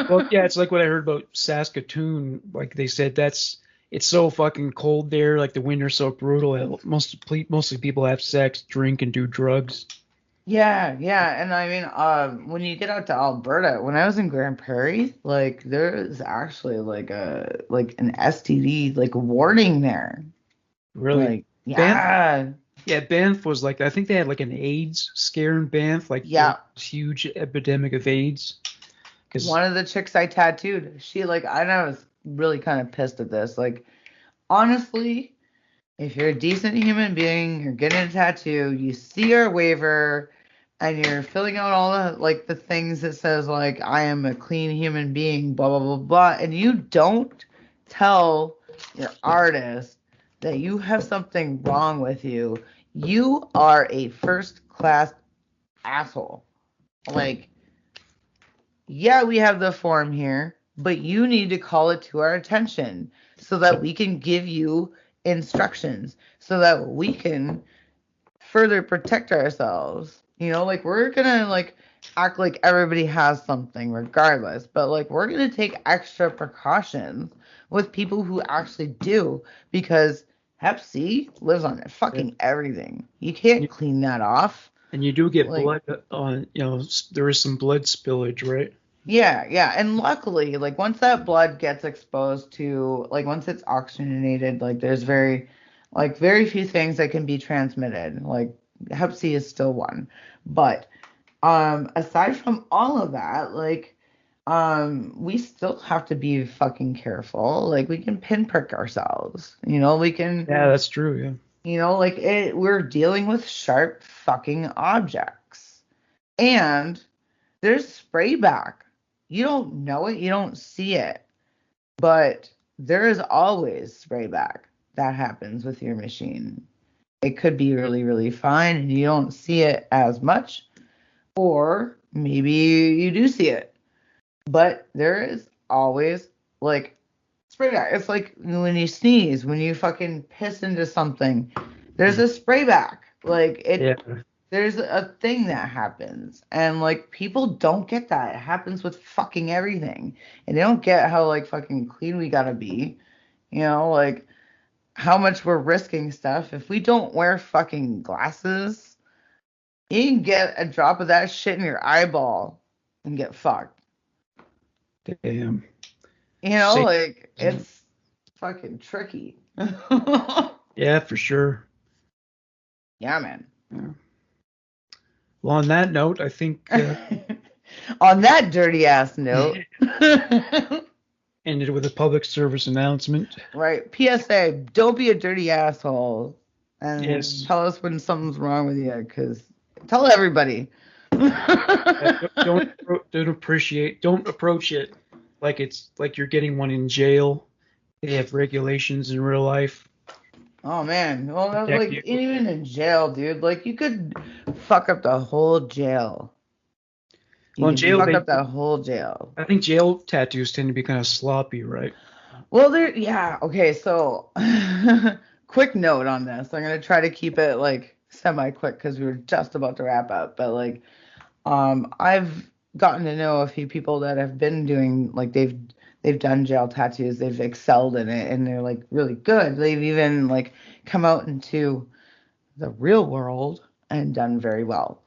well, yeah, it's like what I heard about Saskatoon. Like they said, it's so fucking cold there. Like the winter's so brutal. Mostly people have sex, drink, and do drugs. yeah, yeah, and I mean, when you get out to Alberta, when I was in Grand Prairie, like there is actually like an STD like warning there. Really, Like, Banff. yeah, Yeah, Banff was like I think they had like an AIDS scare in Banff. Like there was yeah. this huge epidemic of AIDS. Because One of the chicks I tattooed, she like, I was really kind of pissed at this. Like, honestly, if you're a decent human being, you're getting a tattoo, you see your waiver, and you're filling out all the like the things that says like I am a clean human being, blah blah blah blah, and you don't tell your artist that you have something wrong with you, you are a first class asshole. Like, yeah, we have the form here, but you need to call it to our attention so that we can give you instructions so that we can further protect ourselves. You know, like we're gonna like act like everybody has something regardless, but like we're gonna take extra precautions with people who actually do because Hep C lives on fucking everything. You can't clean that off. and you do get Like, blood on, there is some blood spillage, right? yeah, yeah. And luckily, like once that blood gets exposed to like once it's oxygenated, like there's very few things that can be transmitted. Like Hep C is still one. But aside from all of that, like we still have to be fucking careful. Like we can pinprick ourselves. You know, we can, Yeah, that's true. Yeah. like we're dealing with sharp fucking objects. And there's spray back. You don't know it, you don't see it, but there is always spray back that happens with your machine. It could be really, really fine and you don't see it as much, or maybe you do see it, but there is always like spray back. It's like when you sneeze, when you fucking piss into something, there's a spray back. Like Yeah. there's a thing that happens and like people don't get that. It happens with fucking everything. And they don't get how like fucking clean we gotta be. Like how much we're risking stuff. If we don't wear fucking glasses, you can get a drop of that shit in your eyeball and get fucked. Damn. Say, Like it's fucking tricky. yeah, for sure. Yeah, man. Yeah. Well, on that note, I think On that dirty ass note. ended with a public service announcement. Right. PSA, don't be a dirty asshole. And Yes. tell us when something's wrong with you, because tell everybody. Don't approach it like it's like you're getting one in jail. They have regulations in real life. Oh man. Well, that's Protect like you. even in jail, dude. Like you could fuck up the whole jail. You Well, in could jail, fuck up the whole jail. I think jail tattoos tend to be kind of sloppy, right? Well, yeah. Okay, so quick note on this. I'm gonna try to keep it like semi-quick because we were just about to wrap up. But like, I've gotten to know a few people that have been doing like they've done gel tattoos, they've excelled in it, and they're like really good. They've even like come out into the real world and done very well.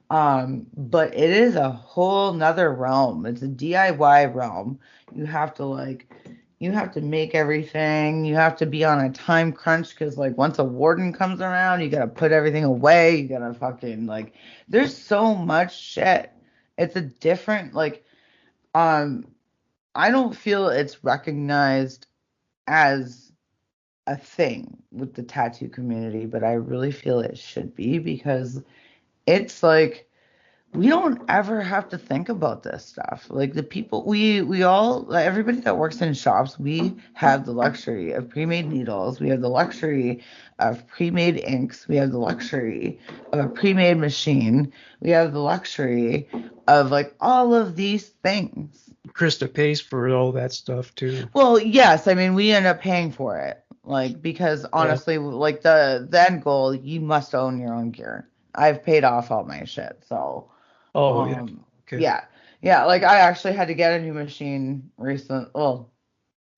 But it is a whole nother realm. It's a DIY realm. You have to like you have to make everything. You have to be on a time crunch because like once a warden comes around, you gotta put everything away. You gotta fucking like there's so much shit. It's a different like um I don't feel it's recognized as a thing with the tattoo community, but I really feel it should be because it's we don't ever have to think about this stuff. Like the people, we all, like, everybody that works in shops, we have the luxury of pre-made needles. We have the luxury of pre-made inks. We have the luxury of a pre-made machine. We have the luxury of like all of these things. Krista pays for all that stuff too. Well, yes, I mean we end up paying for it, like because Yeah. honestly, like the end goal, you must own your own gear. I've paid off all my shit, so. Oh yeah. Um, Okay. yeah, yeah. Like I actually had to get a new machine well,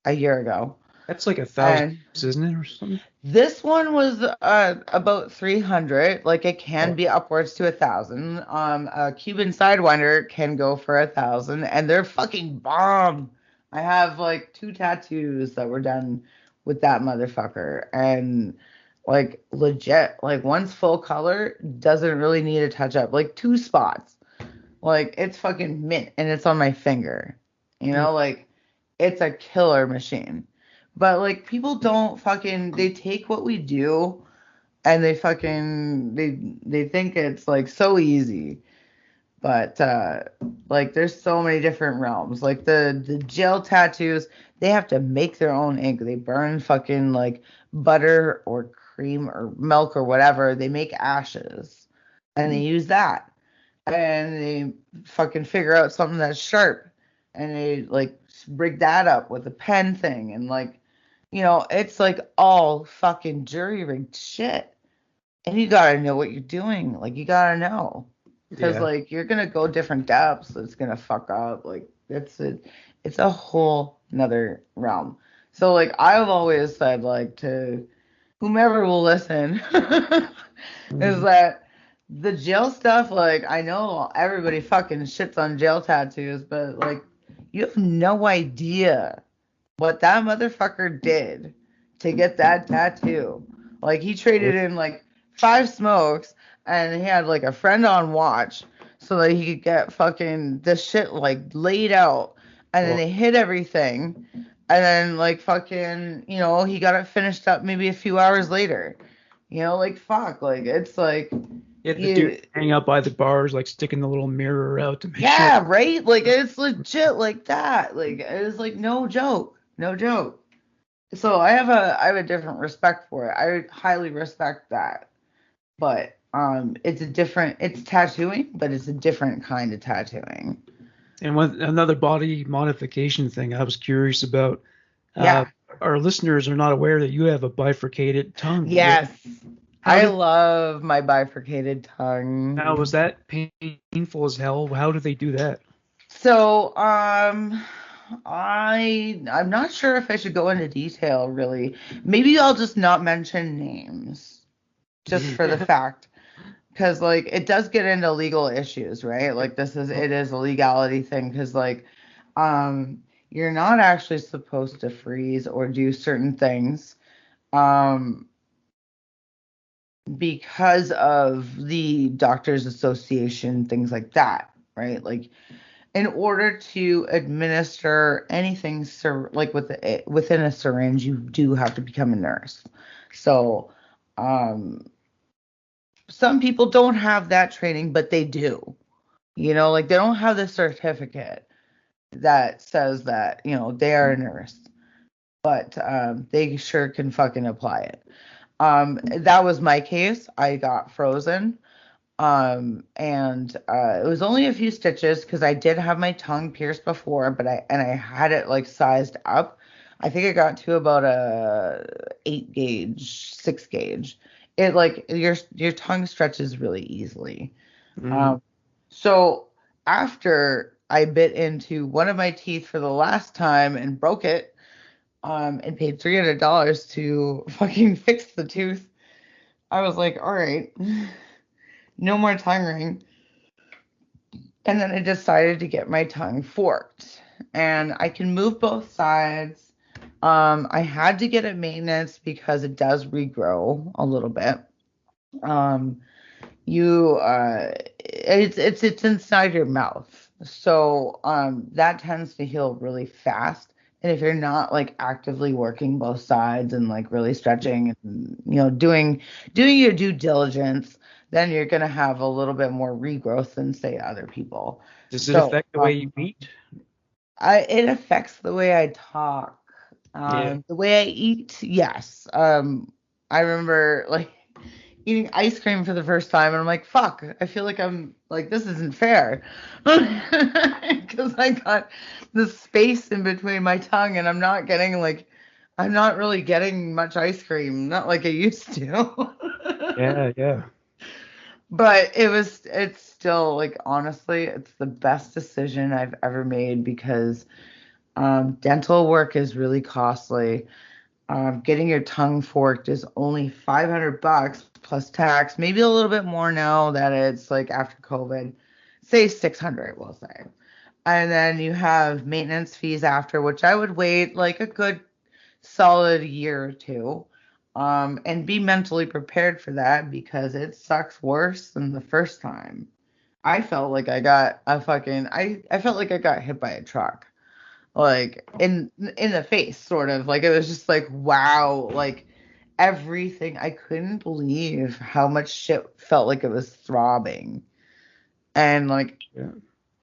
a year ago, That's like 1,000, and isn't it, or something? this one was about 300. Like it can Oh, be upwards to 1,000. A Cuban Sidewinder can go for 1,000, and they're fucking bomb. I have like two tattoos that were done with that motherfucker, and like legit, like one's full color, doesn't really need a touch up. Like two spots. Like it's fucking mint and it's on my finger. You mm, know, like it's a killer machine. But like people don't fucking they take what we do and they think it's like so easy. But like there's so many different realms. Like the gel tattoos, they have to make their own ink. They burn fucking like butter or cream or milk or whatever. They make ashes and they use that and they fucking figure out something that's sharp and they like rig that up with a pen thing and like it's like all fucking jury rigged shit and you gotta know what you're doing, like you gotta know because yeah. like you're gonna go different depths, it's gonna fuck up, like it's a whole another realm. So like I've always said like to whomever will listen is Mhm. that the jail stuff, like I know everybody fucking shits on jail tattoos, but like you have no idea what that motherfucker did to get that tattoo. Like he traded in like five smokes and he had like a friend on watch so that he could get fucking this shit like laid out and then Well, they hit everything and then like fucking, he got it finished up maybe a few hours later. Like fuck, like it's like you had the dude you hang out by the bars, like sticking the little mirror out to make sure. yeah, right? Like it's legit like that. Like it's like no joke. No joke. So I have a different respect for it. I highly respect that. But it's tattooing, but it's a different kind of tattooing. And one another body modification thing I was curious about. Uh, Yeah. our listeners are not aware that you have a bifurcated tongue. Yes. How I did love my bifurcated tongue. now was that painful as hell? How do they do that? So, I'm not sure if I should go into detail really. Maybe I'll just not mention names just for the fact because like it does get into legal issues, right? Like it is a legality thing because like you're not actually supposed to freeze or do certain things um because of the doctors association, things like that, right? Like in order to administer anything like within a syringe, you do have to become a nurse. So um some people don't have that training, but they do. Like they don't have the certificate that says that, they are a nurse, but they sure can fucking apply it. That was my case. I got frozen. And it was only a few stitches because I did have my tongue pierced before, but I had it like sized up. I think I got to about a 8 gauge, 6 gauge. It like your tongue stretches really easily. Mm, Um, so after I bit into one of my teeth for the last time and broke it, and paid $300 to fucking fix the tooth, I was like, all right, no more tongue ring. And then I decided to get my tongue forked, and I can move both sides. I had to get it maintenance because it does regrow a little bit. Um, you it's inside your mouth, so that tends to heal really fast, and if you're not like actively working both sides and like really stretching and doing your due diligence, then you're going to have a little bit more regrowth than, say, other people. Does it So affect the way you eat? it affects the way I talk. Yeah. The way I eat, yes. I remember like eating ice cream for the first time, and I'm like, fuck, I feel like I'm like, this isn't fair. Because I got the space in between my tongue, and I'm not really getting much ice cream, not like I used to. Yeah, yeah. But it's still like, honestly, it's the best decision I've ever made because dental work is really costly. Getting your tongue forked is only $500 plus tax, maybe a little bit more now that it's like after COVID. Say 600, we'll say. And then you have maintenance fees after, which I would wait like a good solid year or two. And be mentally prepared for that because it sucks worse than the first time. I felt like I felt like I got hit by a truck like in the face sort of like it was just like wow like everything I couldn't believe how much shit felt like it was throbbing and like Yeah.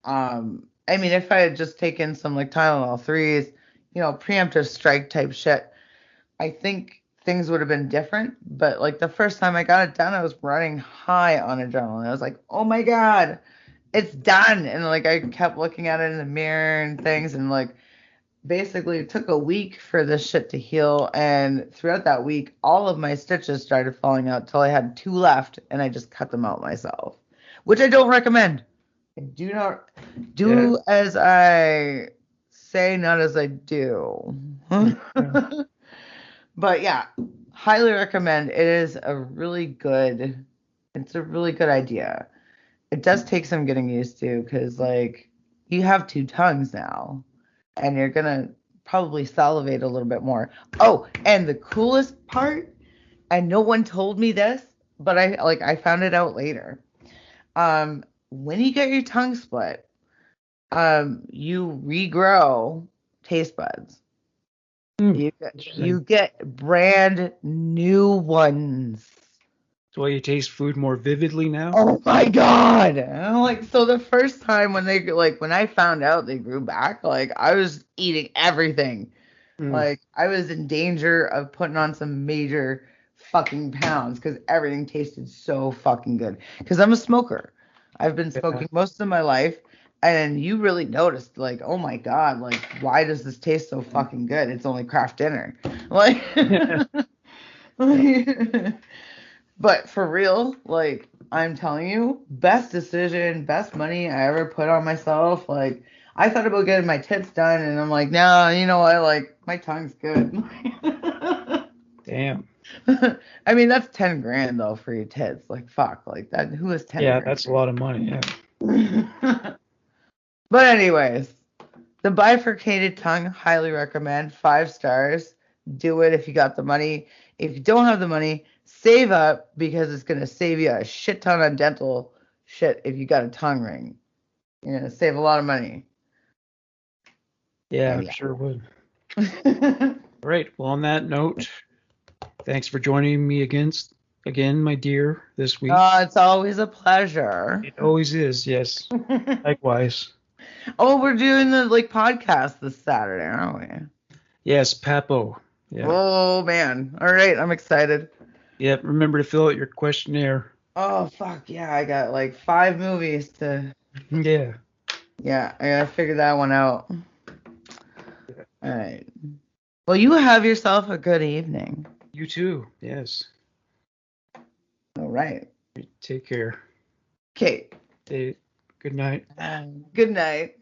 I mean if I had just taken some like Tylenol 3s preemptive strike type shit I think things would have been different but like the first time I got it done I was running high on adrenaline I was like oh my god it's done and like I kept looking at it in the mirror and things and like basically it took a week for this shit to heal and throughout that week all of my stitches started falling out till I had two left and I just cut them out myself which I don't recommend I do not Yeah. do as I say not as I do but yeah highly recommend it's a really good idea it does take some getting used to because like you have two tongues now and you're gonna probably salivate a little bit more. Oh, and the coolest part, and no one told me this, but I found it out later. When you get your tongue split, you regrow taste buds. Hmm. You Interesting. you get brand new ones. So why you taste food more vividly now? Oh my God. And I'm like, so the first time when I found out they grew back, like I was eating everything. Hmm. Like I was in danger of putting on some major fucking pounds because everything tasted so fucking good. Because I'm a smoker. I've been Yeah. smoking most of my life. And you really noticed, like, oh my God, like, why does this taste so fucking good? It's only craft dinner. Like, but for real, like I'm telling you, best decision, best money I ever put on myself. Like I thought about getting my tits done, and I'm like, no, you know what? Like my tongue's good. Damn. I mean, that's 10 grand though for your tits. Like fuck, like that. Who has 10 Yeah, that's a lot of money. Yeah. grand? But anyways, the bifurcated tongue, highly recommend. 5 stars. Do it if you got the money. If you don't have the money, save up because it's gonna save you a shit ton on dental shit if you got a tongue ring. You're gonna save a lot of money. Yeah, And I'm sure would. yeah. All right. Well, on that note, thanks for joining me again, my dear, this week. It's always a pleasure. It always is. Yes. Likewise. Oh, we're doing the like podcast this Saturday, aren't we? Yes, Papo. Yeah. Oh man. All right, I'm excited. Yep. Remember to fill out your questionnaire. Oh fuck yeah, I got like 5 movies to Yeah. yeah, I gotta figure that one out. All right. Well, you have yourself a good evening. You too. Yes. All right. Take care. Okay. Good night. Good night.